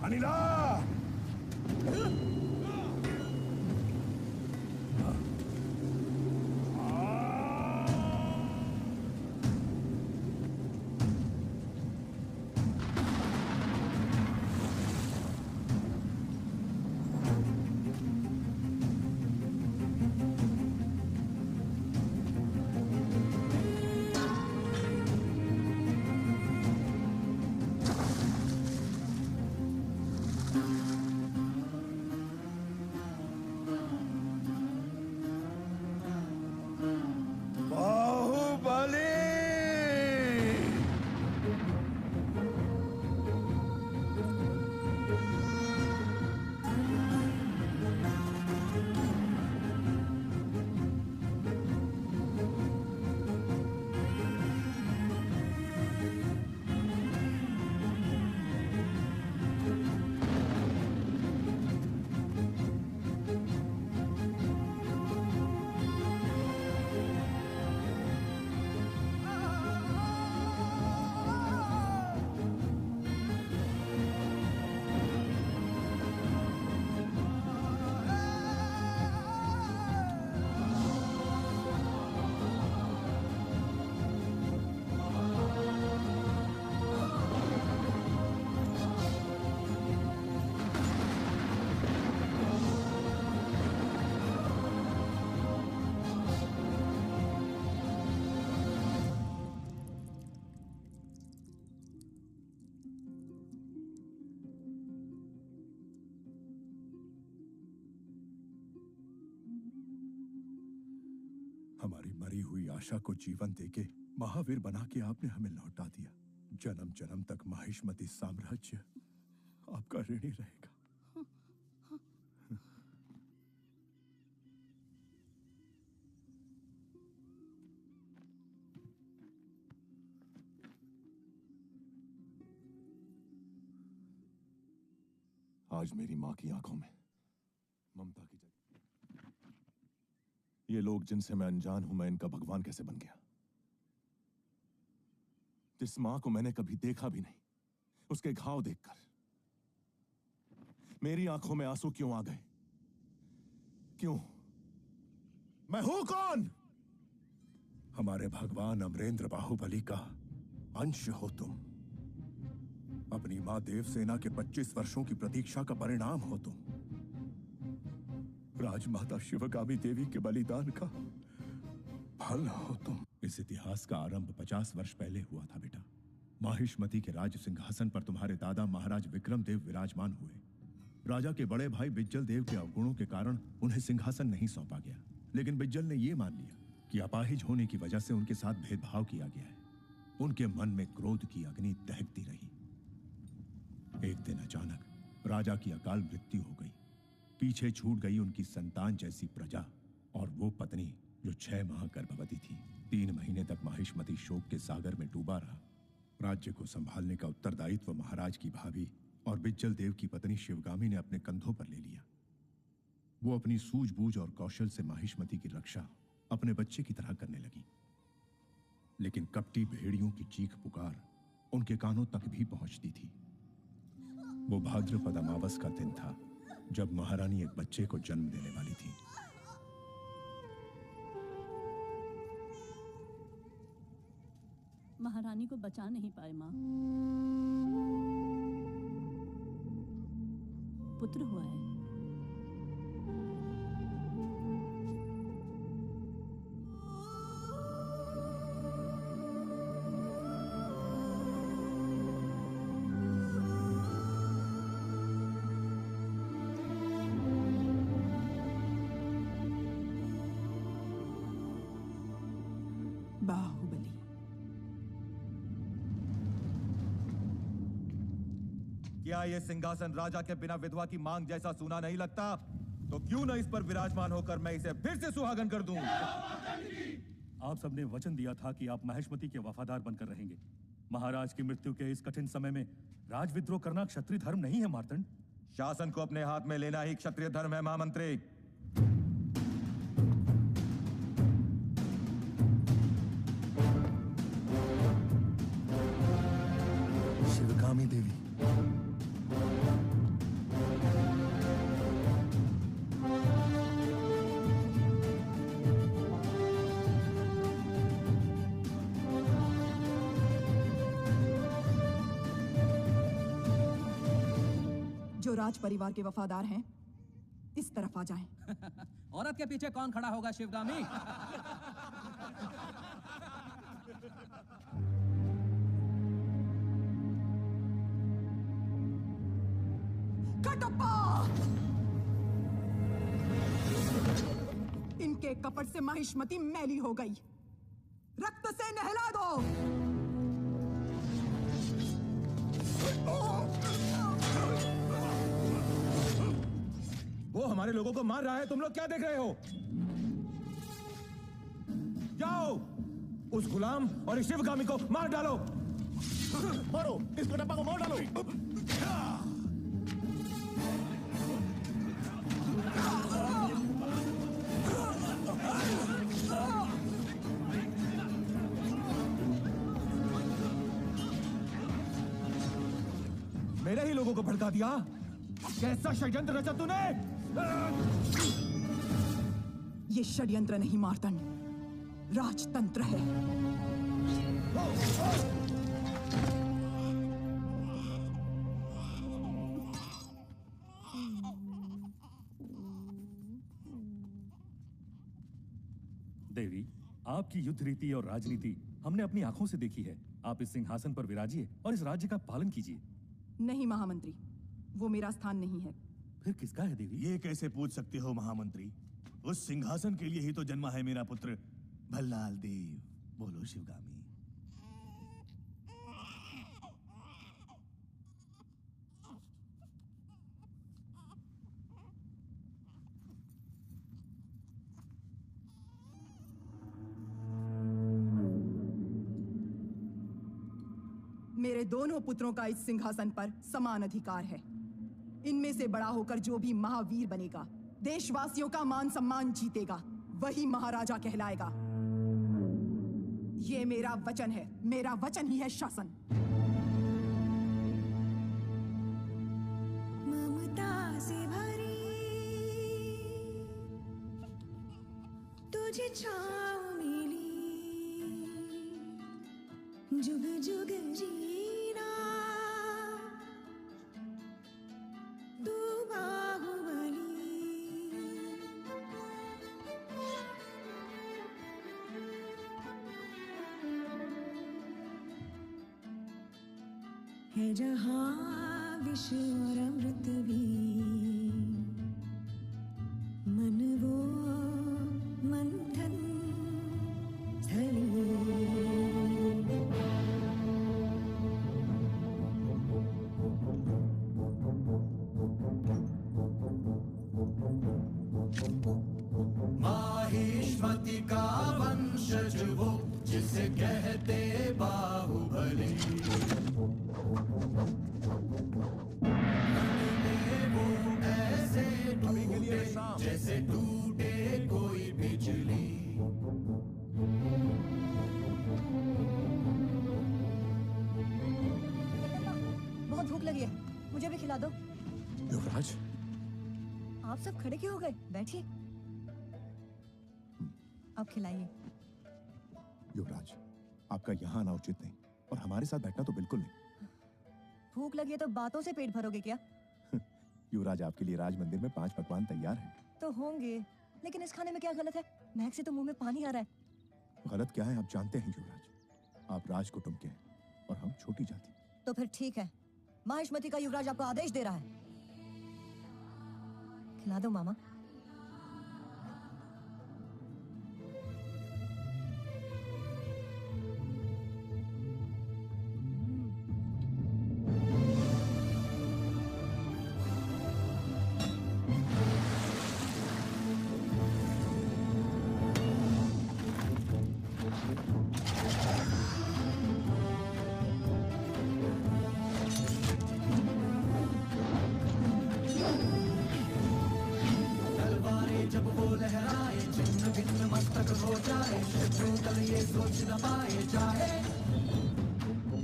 अनिला! हमारी मरी हुई आशा को जीवन देके महावीर बना के आपने हमें लौटा दिया। जन्म जन्म तक माहिष्मती साम्राज्य आपका ऋणी रहेगा। आज मेरी मां की आंखों में ममता की जगह ये लोग जिनसे मैं अनजान हूं, मैं इनका भगवान कैसे बन गया? जिस मां को मैंने कभी देखा भी नहीं, उसके घाव देखकर मेरी आंखों में आंसू क्यों आ गए? क्यों? मैं हूं कौन? हमारे भगवान अमरेंद्र बाहुबली का अंश हो तुम। अपनी मां देवसेना के 25 वर्षों की प्रतीक्षा का परिणाम हो तुम। राजमाता शिवगामी देवी के बलिदान का फल हो तुम। इस इतिहास का आरंभ 50 वर्ष पहले हुआ था बेटा। माहिष्मती के राज सिंहासन पर तुम्हारे दादा महाराज विक्रमदेव विराजमान हुए। राजा के बड़े भाई बिज्जल देव के अवगुणों के कारण उन्हें सिंहासन नहीं सौंपा गया, लेकिन बिज्जल ने यह मान लिया कि अपाहिज होने की वजह से उनके साथ भेदभाव किया गया है। उनके मन में क्रोध की अग्नि दहकती रही। एक दिन अचानक राजा की अकाल मृत्यु हो गई। पीछे छूट गई उनकी संतान जैसी प्रजा और वो पत्नी जो 6 माह गर्भवती थी। 3 महीने तक महिष्मती शोक के सागर में डूबा रहा। राज्य को संभालने का उत्तरदायित्व महाराज की भाभी और बिज्जल देव की पत्नी शिवगामी ने अपने कंधों पर ले लिया। वो अपनी सूझबूझ और कौशल से महिष्मती की रक्षा अपने बच्चे की तरह करने लगी। लेकिन कपटी भेड़ियों की चीख पुकार उनके कानों तक भी पहुंचती थी। वो भाद्रपद अमावस का दिन था जब महारानी एक बच्चे को जन्म देने वाली थी। महारानी को बचा नहीं पाए माँ। पुत्र हुआ है। बाहुबली। क्या ये सिंहासन राजा के बिना विधवा की मांग जैसा सूना नहीं लगता? तो क्यों न इस पर विराजमान होकर मैं इसे फिर से सुहागन कर दूं? आप सबने वचन दिया था कि आप महिष्मती के वफादार बनकर रहेंगे। महाराज की मृत्यु के इस कठिन समय में राजविद्रोह करना क्षत्रिय धर्म नहीं है मार्तंड। शासन को अपने हाथ में लेना ही क्षत्रिय धर्म है महामंत्री। शिवगामी देवी, जो राज परिवार के वफादार हैं, इस तरफ आ जाएं। औरत के पीछे कौन खड़ा होगा शिवगामी? कटप्पा! इनके कपट से महिष्मती मैली हो गई। रक्त से नहला दो। वो हमारे लोगों को मार रहा है, तुम लोग क्या देख रहे हो? जाओ उस गुलाम और इस शिवगामी को मार डालो। मारो इस कटप्पा को, मार डालो। मेरे ही लोगों को भड़का दिया। कैसा षड्यंत्र रचा तूने? ये षड्यंत्र नहीं मार्तंड, राजतंत्र है। देवी, आपकी युद्ध रीति और राजनीति हमने अपनी आंखों से देखी है। आप इस सिंहासन पर विराजिए और इस राज्य का पालन कीजिए। नहीं महामंत्री, वो मेरा स्थान नहीं है। फिर किसका है देवी? ये कैसे पूछ सकते हो महामंत्री? उस सिंहासन के लिए ही तो जन्मा है मेरा पुत्र भल्लाल देव। बोलो शिवगामी। मेरे दोनों पुत्रों का इस सिंहासन पर समान अधिकार है। इनमें से बड़ा होकर जो भी महावीर बनेगा, देशवासियों का मान सम्मान जीतेगा, वही महाराजा कहलाएगा। ये मेरा वचन है। मेरा वचन ही है शासन। ममता से भरी तुझे छाँव मिली, जुग जुग जीना तू बाहुबली। है जहाँ विष और अमृत भी, माहिष्मति का वंशज वो जिसे कहते बाहुबली। वो ऐसे टूटे जैसे टूटे कोई बिजली। बहुत भूख लगी है, मुझे भी खिला दो। युवराज, आप सब खड़े क्यों हो गए? बैठिए। आप खिलाइए। युवराज, आपका यहाँ आना उचित नहीं और हमारे साथ बैठना तो बिल्कुल नहीं। भूख लगी है तो बातों से पेट भरोगे क्या? युवराज, आपके लिए राज मंदिर में 5 पकवान तैयार हैं। तो होंगे, लेकिन इस खाने में क्या गलत है? महक से तो मुंह में पानी आ रहा है। गलत क्या है आप जानते हैं युवराज। आप राज कुटुंब के हैं और हम छोटी जाति। तो फिर ठीक है, माहिष्मति का युवराज आपको आदेश दे रहा है। खिला दो मामा। तलवारें जब वो लहराए छिन्न भिन्न मस्तक हो जाए। शत्रु दल ये सोच न पाए चाहे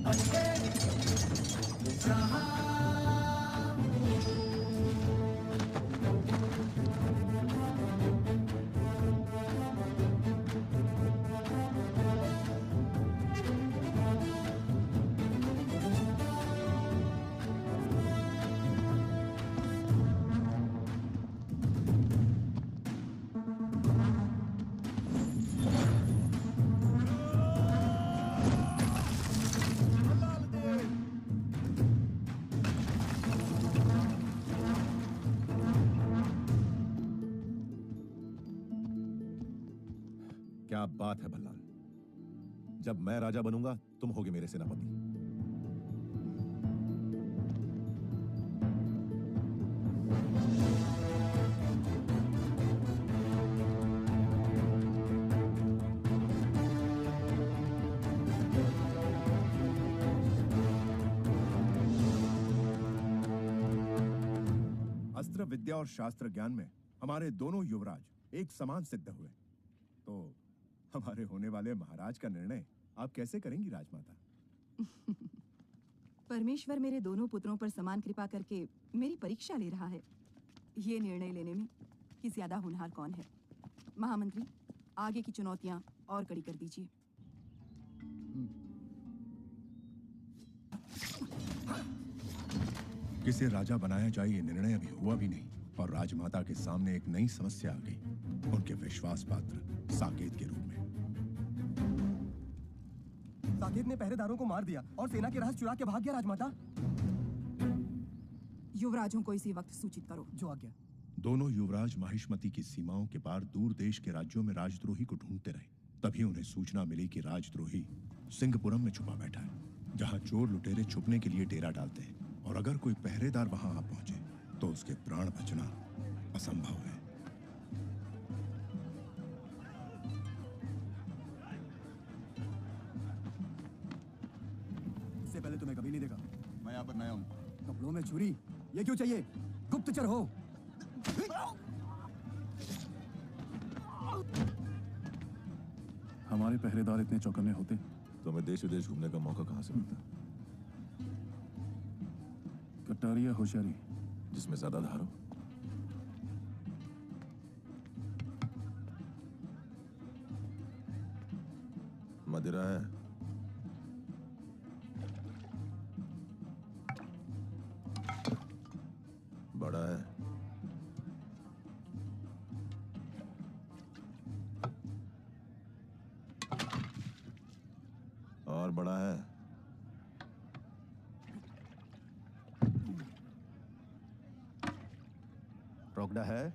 बनके जहां। क्या बात है भल्लाल, जब मैं राजा बनूंगा तुम होगे मेरे सेनापति। अस्त्र विद्या और शास्त्र ज्ञान में हमारे दोनों युवराज एक समान सिद्ध हुए, तो हमारे होने वाले महाराज का निर्णय आप कैसे करेंगी राजमाता? परमेश्वर मेरे दोनों पुत्रों पर समान कृपा करके मेरी परीक्षा ले रहा है। ये निर्णय लेने में कि ज्यादा होनहार कौन है। महामंत्री, आगे की चुनौतियां और कड़ी कर दीजिए। किसे राजा बनाया जाए ये निर्णय अभी हुआ भी नहीं और राजमाता के सामने एक नई समस्या आ गई, उनके विश्वास पात्र साकेत के रूप में। साकेत ने पहरेदारों को मार दिया और सेना के राज चुरा के भाग गया राजमाता। युवराजों को इसी वक्त सूचित करो। जो आज्ञा। दोनों युवराज माहिष्मति की सीमाओं के पार दूर देश के राज्यों में राजद्रोही को ढूंढते रहे। तभी उन्हें सूचना मिली कि राजद्रोही सिंहपुरम में छुपा बैठा है, जहां चोर लुटेरे छुपने के लिए डेरा डालते हैं और अगर कोई पहरेदार वहां आ पहुंचे तो उसके प्राण बचना असंभव है। इससे पहले तुम्हें कभी नहीं देखा। मैं यहाँ पर नया हूँ। कपड़ों में छुरी, ये क्यों चाहिए? गुप्तचर हो? हमारे पहरेदार इतने चौकन्ने होते तो हमें देश विदेश घूमने का मौका कहाँ से मिलता? कटारी या होशियारी, जिसमें ज्यादा धार हो। मदिरा है? बड़ा है? और बड़ा है? रोकड़ा है?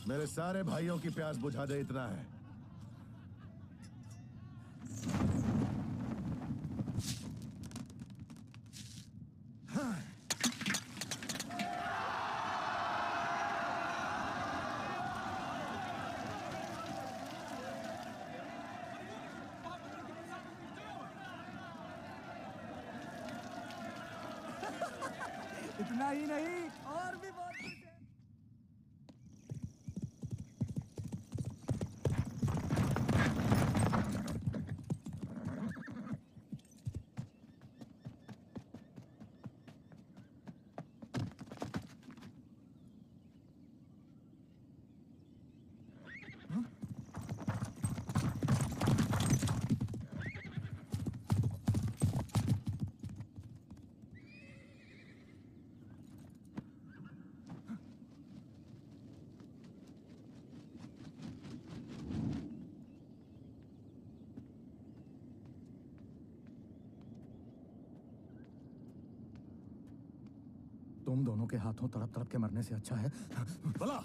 मेरे सारे भाइयों की प्यास बुझा दे, इतना है। हाँ। इतना ही नहीं और भी बहुत कुछ है। तुम दोनों के हाथों तड़प तड़प के मरने से अच्छा है भला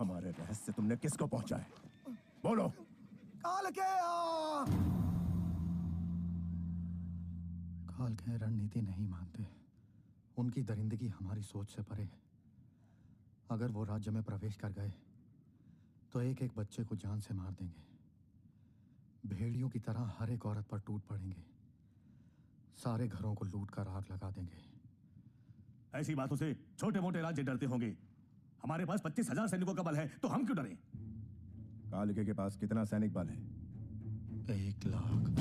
हमारे रहस्य तुमने किसको पहुंचाए? बोलो। काल के रणनीति नहीं मानते। उनकी दरिंदगी हमारी सोच से परे है। अगर वो राज्य में प्रवेश कर गए तो एक एक बच्चे को जान से मार देंगे। भेड़ियों की तरह हर एक औरत पर टूट पड़ेंगे। सारे घरों को लूट कर आग लगा देंगे। ऐसी बातों से छोटे मोटे राज्य डरते होंगे। हमारे पास 25,000 सैनिकों का बल है, तो हम क्यों डरें? कालिके के पास कितना सैनिक बल है? 1 लाख।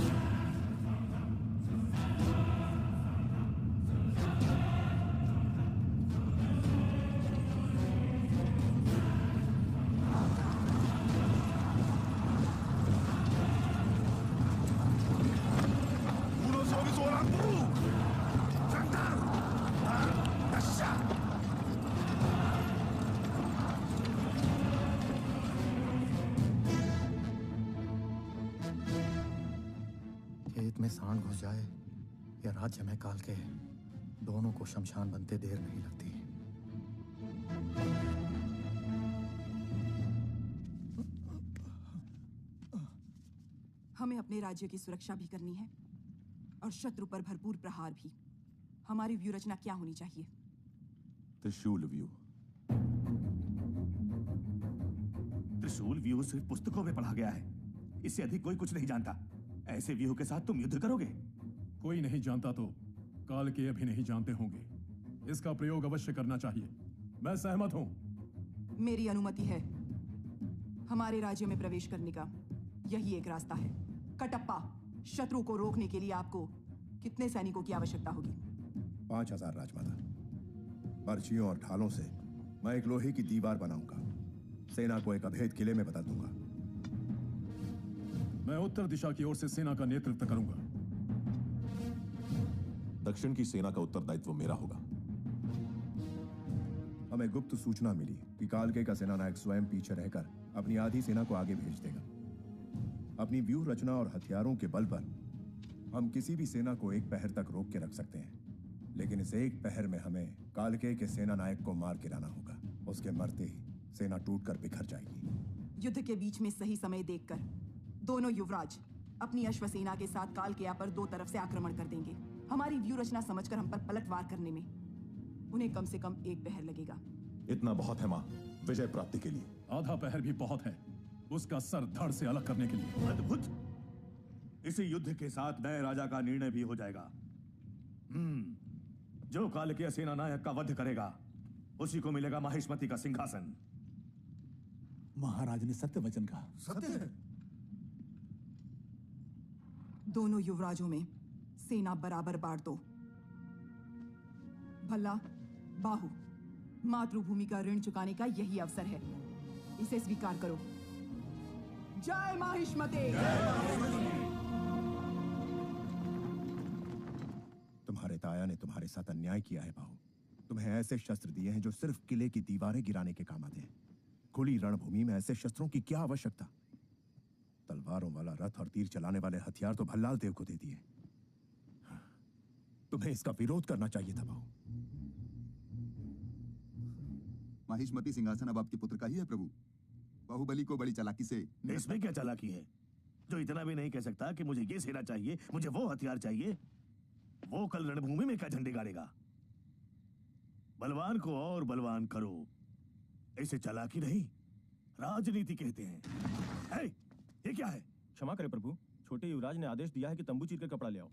खेत में सांड घुस जाए या राज्य में काल के, दोनों को शमशान बनते देर नहीं लगती। हमें अपने राज्य की सुरक्षा भी करनी है और शत्रु पर भरपूर प्रहार भी। हमारी व्यू रचना क्या होनी चाहिए? त्रिशूल व्यू। त्रिशूल व्यू सिर्फ पुस्तकों में पढ़ा गया है। इससे अधिक कोई कुछ नहीं जानता। ऐसे व्यूह के साथ तुम युद्ध करोगे? कोई नहीं जानता तो काल के अभी नहीं जानते होंगे। इसका प्रयोग अवश्य करना चाहिए। मैं सहमत हूं। मेरी अनुमति है। हमारे राज्य में प्रवेश करने का यही एक रास्ता है। कटप्पा, शत्रु को रोकने के लिए आपको कितने सैनिकों की आवश्यकता होगी? 5,000 राजमाता। पर्चियों और ढालों से मैं एक लोहे की दीवार बनाऊंगा। सेना को एक अभेद किले में बदल दूंगा। मैं उत्तर दिशा की ओर से सेना का नेतृत्व करूंगा। दक्षिण की सेना का उत्तरदायित्व मेरा होगा। हमें गुप्त सूचना मिली कि कालके का सेनानायक स्वयं पीछे रहकर अपनी आधी सेना को आगे भेज देगा। अपनी व्यूह रचना और हथियारों के बल पर हम किसी भी सेना को एक पहर तक रोक के रख सकते हैं, लेकिन इस एक पहर में हमें कालके के सेनानायक को मार गिराना होगा। उसके मरते ही सेना टूटकर बिखर जाएगी। युद्ध के बीच में सही समय देखकर दोनों युवराज अपनी अश्वसेना के साथ कालकेया पर 2 तरफ से आक्रमण कर देंगे। हमारी व्यू रचना समझकर हम पर पलटवार करने में उन्हें कम से कम 1 पहर लगेगा। इतना बहुत है मां, विजय प्राप्ति के लिए। आधा पहर भी बहुत है, उसका सर धड़ से अलग करने के लिए। अद्भुत। इसी युद्ध के साथ नए राजा का निर्णय भी हो जाएगा। जो कालकेय सेनानायक का वध करेगा उसी को मिलेगा माहिष्मति का सिंहासन। महाराज ने सत्य वचन कहा। सत्य है। दोनों युवराजों में सेना बराबर बांट दो। भल्ला, बाहु, मातृभूमि का ऋण चुकाने का यही अवसर है। इसे स्वीकार करो। जय माहिष्मती। तुम्हारे ताया ने तुम्हारे साथ अन्याय किया है बाहु। तुम्हें ऐसे शस्त्र दिए हैं जो सिर्फ किले की दीवारें गिराने के काम आते हैं। खुली रणभूमि में ऐसे शस्त्रों की क्या आवश्यकता? तलवारों वाला रथ और तीर चलाने वाले हथियार तो भल्लाल देव को दे दिए। तुम्हें इसका विरोध करना चाहिए था बाहु। माहिष्मती सिंहासन अब आपके पुत्र का ही है प्रभु। बाहुबली को बड़ी चालाकी से। इसमें क्या चालाकी है? जो इतना भी नहीं कह सकता कि मुझे ये सेना चाहिए, मुझे वो हथियार चाहिए। वो कल रणभूमि में क्या झंडे गाड़ेगा? बलवान को और बलवान करो, इसे चालाकी नहीं राजनीति कहते हैं। है, ये क्या है? क्षमा करें प्रभु, छोटे युवराज ने आदेश दिया है कि तंबू चीर कर कपड़ा ले आओ।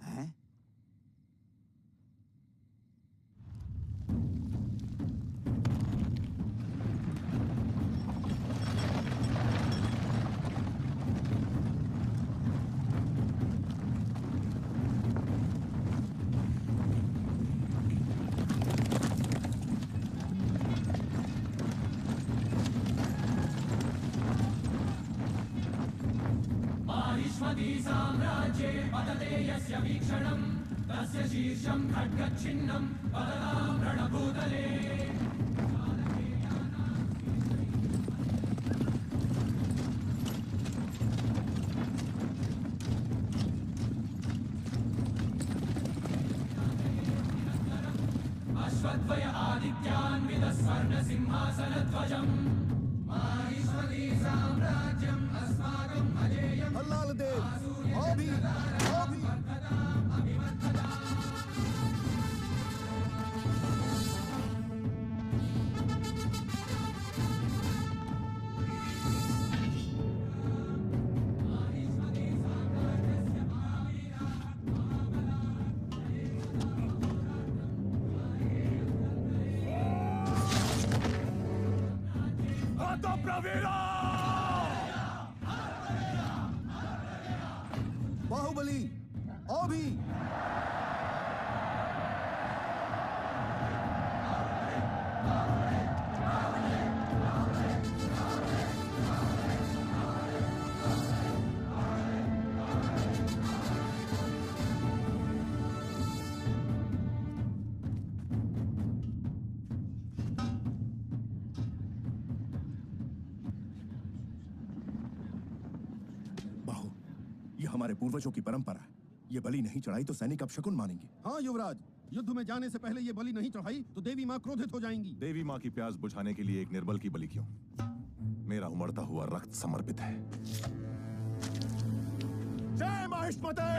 हैं? माहिष्मती साम्राज्ये पतते यस्य वीक्षणं तस्य शीर्षं खड्गच्छिन्नं पततां रणभूतले। अश्वद्वय आदित्यान्वितः स्वर्णसिंहासनध्वजम् माहिष्मती साम्राज्यम् अस्माकम् अजेयम्। भल्लाल देव, आओ भी, आओ भी। बाहुबली, आओ भी। बाहु, ये हमारे पूर्वजों की परंपरा है। ये बलि नहीं चढ़ाई तो सैनिक अपशकुन मानेंगे। हाँ युवराज, युद्ध में जाने से पहले ये बलि नहीं चढ़ाई तो देवी माँ क्रोधित हो जाएंगी। देवी माँ की प्यास बुझाने के लिए एक निर्बल की बलि क्यों? मेरा उमड़ता हुआ रक्त समर्पित है। जय माहिष्मती।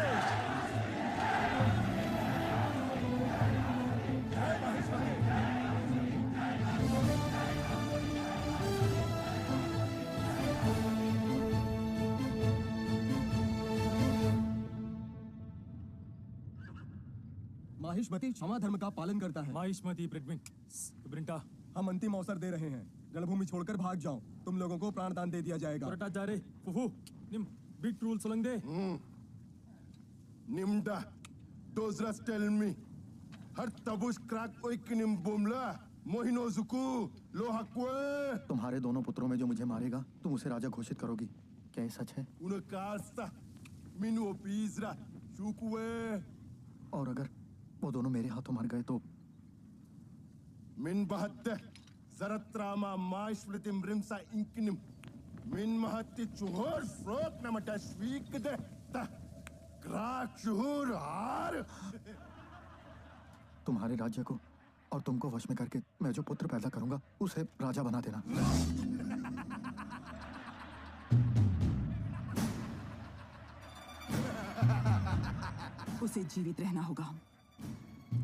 जय माहिष्मती। माहिष्मती क्षमा धर्म का पालन करता है। माहिष्मती प्रिंटा, हम अंतिम अवसर दे रहे हैं। रणभूमि छोड़कर भाग जाओ, तुम लोगों को प्राणदान दे दिया जाएगा। जा रे फुफू, निम बिग रूल सोलंग दे। Nimda, dozras tell me. Har tabush crack oikinim bumla, mohino zuku, lohakwe. तुम्हारे दोनों पुत्रों में जो मुझे मारेगा तुम उसे राजा घोषित करोगी, क्या ये सच है? Unakasta, minu opizra, shukwe. और अगर वो दोनों मेरे हाथों मार गए तो? Min bahatte, zaratrama maishvlitim rimsa inkinim. Min mahatti chuhor frot namata shvikde, ta. क्राक शुहूर हार। तुम्हारे राज्य को और तुमको वश में करके मैं जो पुत्र पैदा करूंगा उसे राजा बना देना। उसे जीवित रहना होगा।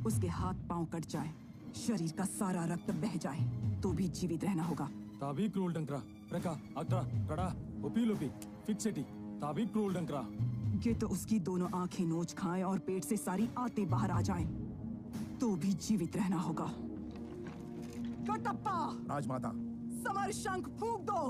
उसके हाथ पांव कट जाए, शरीर का सारा रक्त बह जाए तो भी जीवित रहना होगा। ताबी क्रूल डंकरा, रका, अक्रा, कड़ा, ओपी लोपी, फिक्सेटी, ताबी क्रूल डंकरा। ये तो उसकी दोनों आंखें नोच खाएं और पेट से सारी आंतें बाहर आ जाएं, तो भी जीवित रहना होगा। कटप्पा, राजमाता, समर शंख फूंक दो।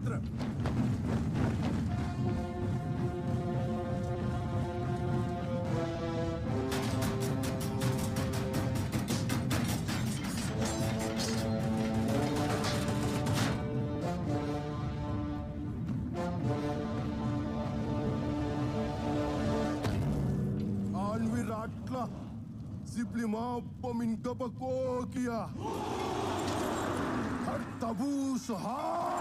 शस्त्र। Anviratla Ziplima Pomingapakokia Hartabus Har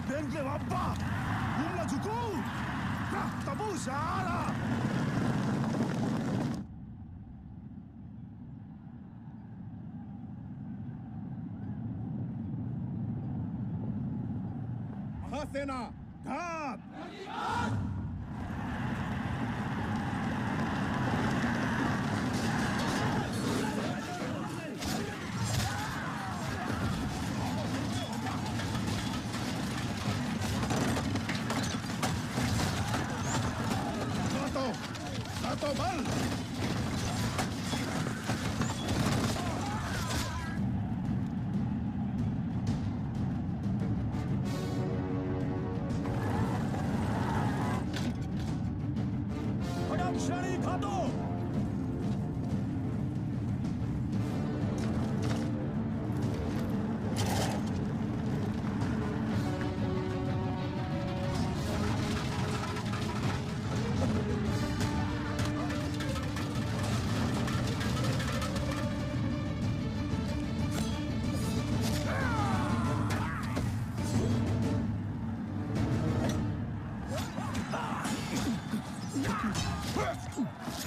Bentle Wappa! Umla Juku! Tabu Sara! महासेना घात! Sato bal! Shari Khato!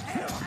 Yeah!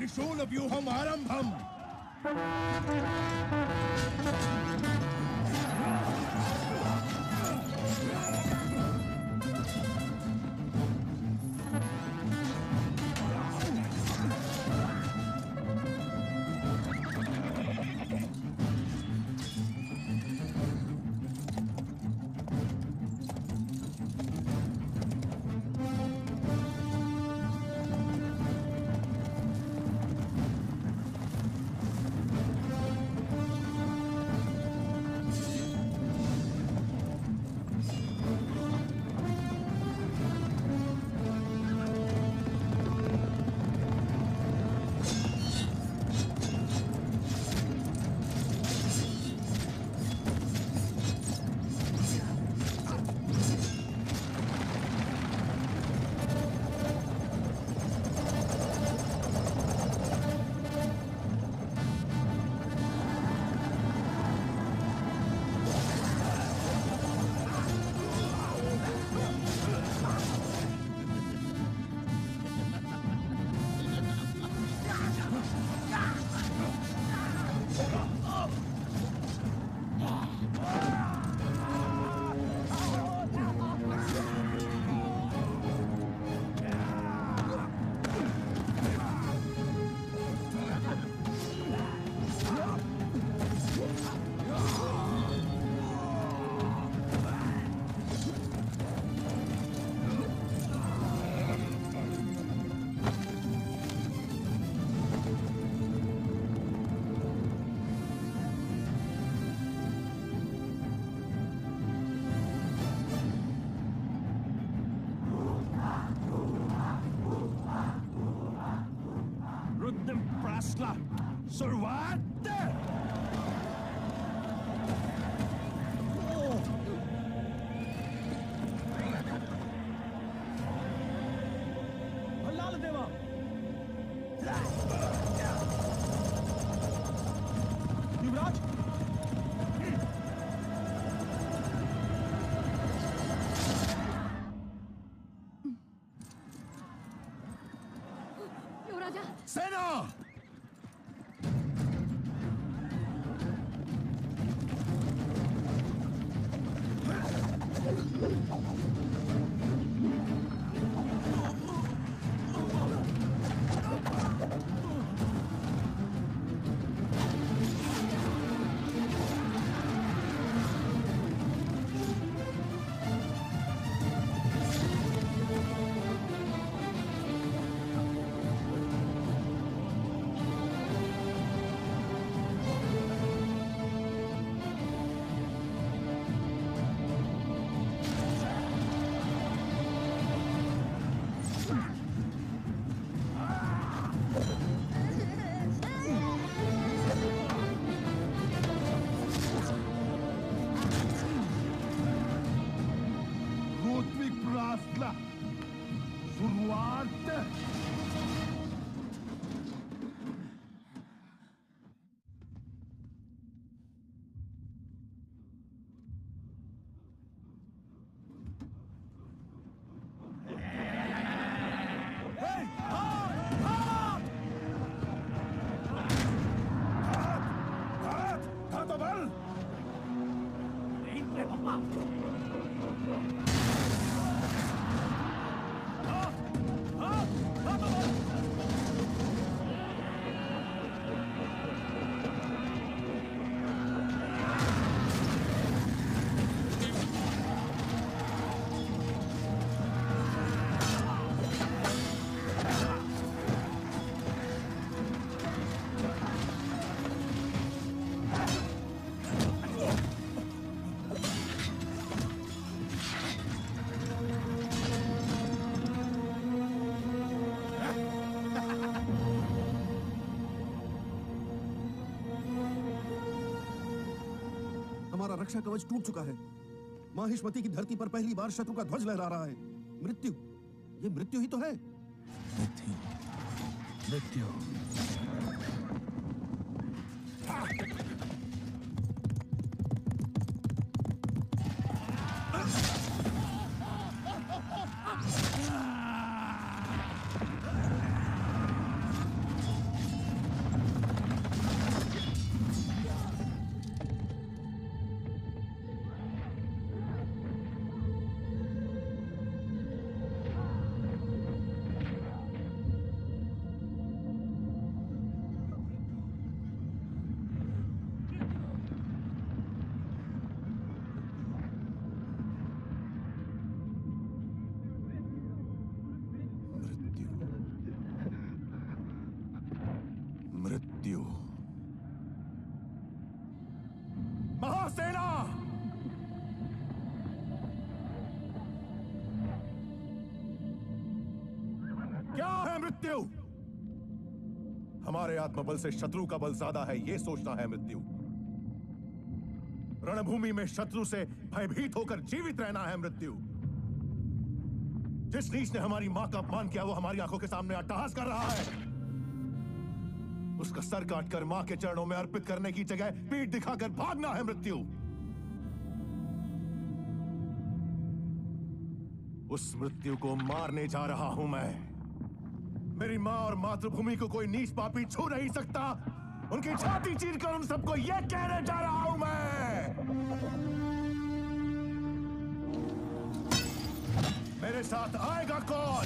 त्रिशूलव्यूहम् आरम्भम्। शुरुआत। भल्लाल देवा युवराज युवराजा सेना हमारा रक्षा कवच टूट चुका है। माहिष्मति की धरती पर पहली बार शत्रु का ध्वज लहरा रहा है। मृत्यु, ये मृत्यु ही तो है। मृत्यु। मृत्यु। हमारे आत्मबल से शत्रु का बल ज्यादा है, ये सोचना है मृत्यु। रणभूमि में शत्रु से भयभीत होकर जीवित रहना है मृत्यु। जिस नीच ने हमारी मां का अपमान किया वो हमारी आंखों के सामने अट्टहास कर रहा है। उसका सर काटकर मां के चरणों में अर्पित करने की जगह पीठ दिखाकर भागना है मृत्यु। उस मृत्यु को मारने जा रहा हूं मैं। मेरी मां और मातृभूमि को कोई नीच पापी छू नहीं सकता। उनकी छाती चीरकर उन सबको यह कहने जा रहा हूं मैं, मेरे साथ आएगा कौन?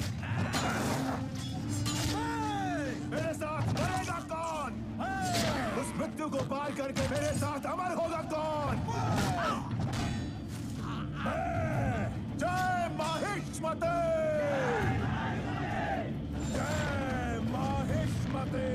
मेरे साथ मरेगा कौन? उस मृत्यु को पार करके मेरे साथ अमर होगा कौन? जय माहिष्मते! जय माहिष्मते!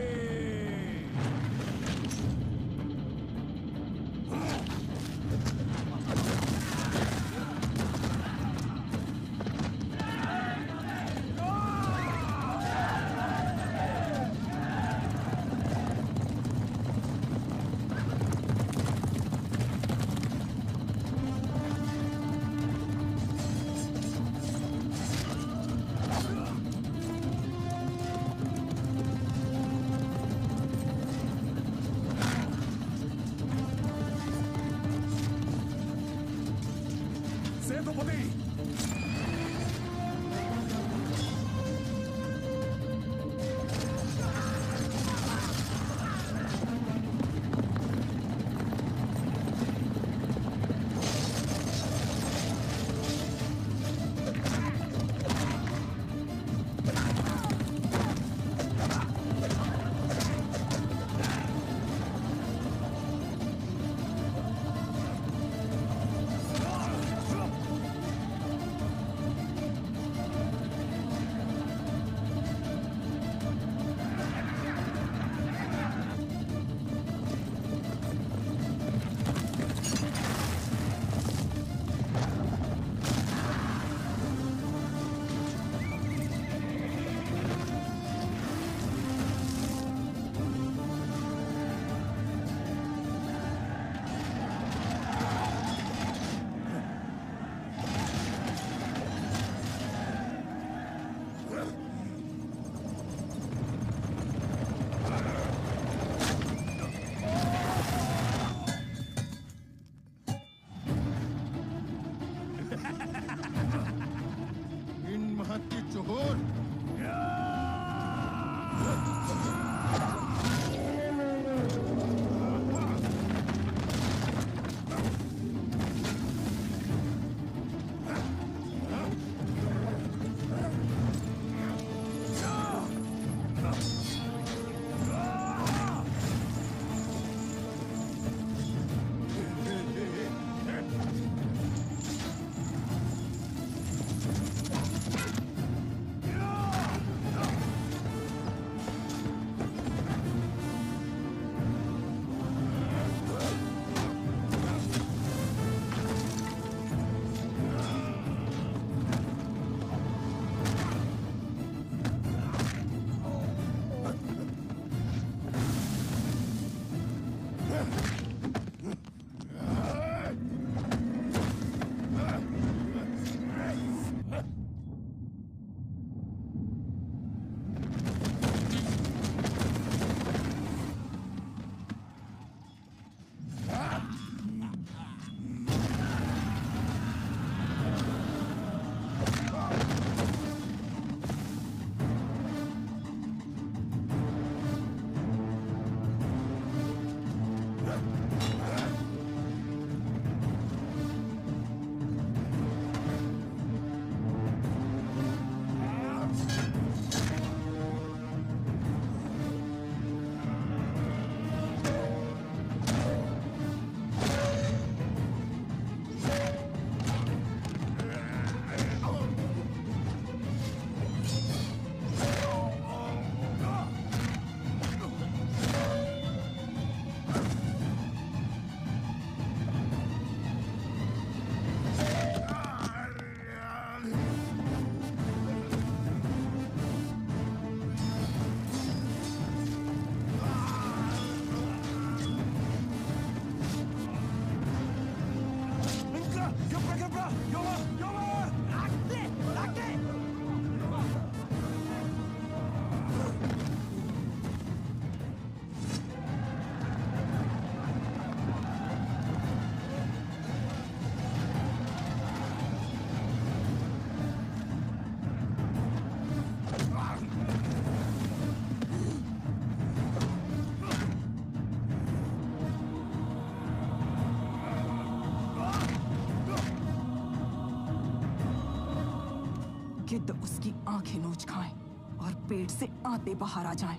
गिद्ध उसकी आंखें नोच खाएं और पेट से आते बाहर आ जाएं।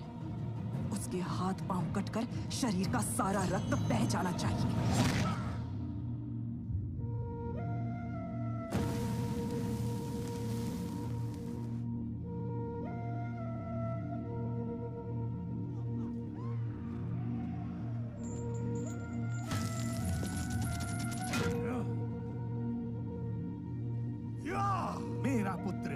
उसके हाथ पांव कटकर शरीर का सारा रक्त बह जाना चाहिए। मेरा पुत्र।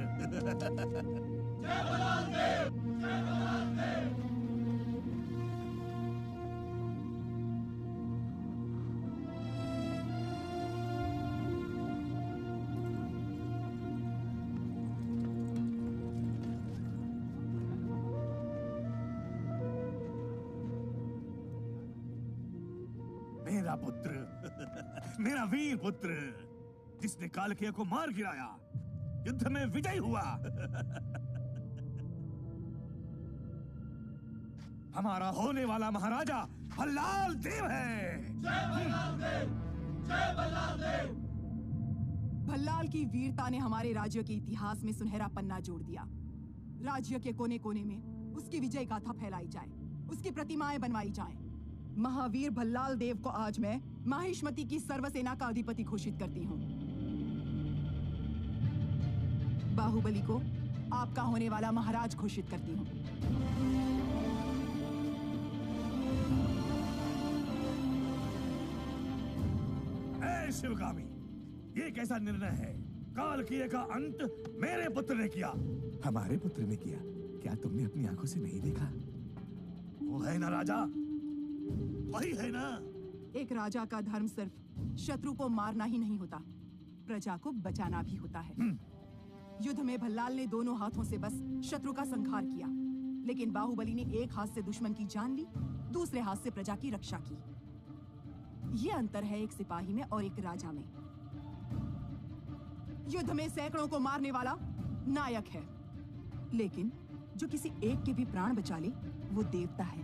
मेरा पुत्र, मेरा वीर पुत्र, जिसने कालकेय को मार गिराया, युद्ध में विजयी हुआ। हमारा होने वाला महाराजा भल्लाल देव है। जय भल्लाल देव! जय भल्लाल देव! भल्लाल की वीरता ने हमारे राज्य के इतिहास में सुनहरा पन्ना जोड़ दिया। राज्य के कोने कोने में उसकी विजय गाथा फैलाई जाए, उसकी प्रतिमाएं बनवाई जाएं। महावीर भल्लाल देव को आज मैं माहिष्मति की सर्वसेना का अधिपति घोषित करती हूँ। बाहुबली को आपका होने वाला महाराज घोषित करती हूँ। ऐ शिवगामी, ये कैसा निर्णय है? कालकेय का अंत मेरे पुत्र ने किया। हमारे पुत्र ने किया? क्या तुमने अपनी आंखों से नहीं देखा? वो है ना राजा, वही है ना। एक राजा का धर्म सिर्फ शत्रु को मारना ही नहीं होता, प्रजा को बचाना भी होता है। युद्ध में भल्लाल ने दोनों हाथों से बस शत्रु का संहार किया, लेकिन बाहुबली ने एक हाथ से दुश्मन की जान ली, दूसरे हाथ से प्रजा की रक्षा की। ये अंतर है एक सिपाही में और एक राजा में। युद्ध में सैकड़ों को मारने वाला नायक है, लेकिन जो किसी एक के भी प्राण बचा ले वो देवता है।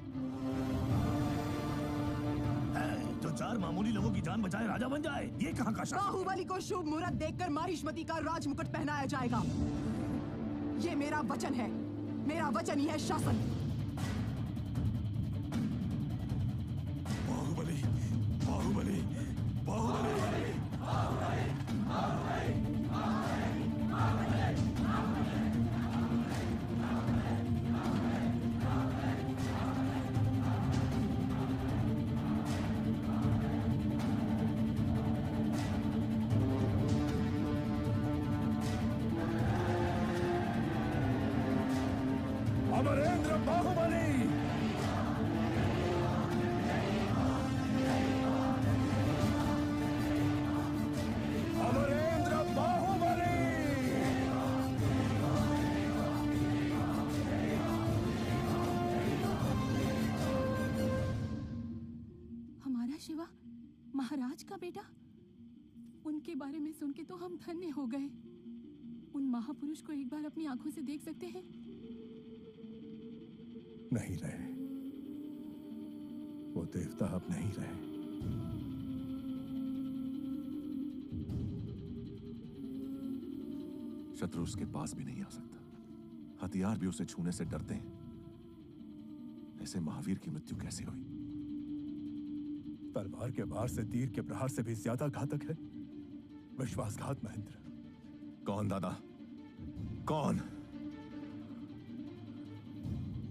जो चार मामूली लोगों की जान बचाए राजा बन जाए, ये कहाँ का शासन? बाहुबली को शुभ मुहूर्त देखकर माहिष्मति का राजमुकुट पहनाया जाएगा। ये मेरा वचन है, मेरा वचन ही है शासन। बाहुबली, बाहुबली, बाहुबली, अमरेंद्र बाहुबली। अमरेंद्र बाहुबली। हमारा शिवा महाराज का बेटा, उनके बारे में सुन के तो हम धन्य हो गए। उन महापुरुष को एक बार अपनी आंखों से देख सकते हैं? नहीं रहे, वो देवता अब नहीं रहे। शत्रु उसके पास भी नहीं आ सकता, हथियार भी उसे छूने से डरते हैं। ऐसे महावीर की मृत्यु कैसे हुई? तलवार के वार से तीर के प्रहार से भी ज्यादा घातक है विश्वासघात महेंद्र। कौन दादा? कौन?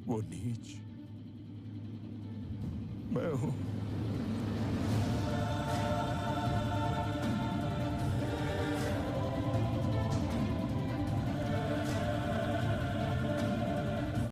वो नीच मैं हूं।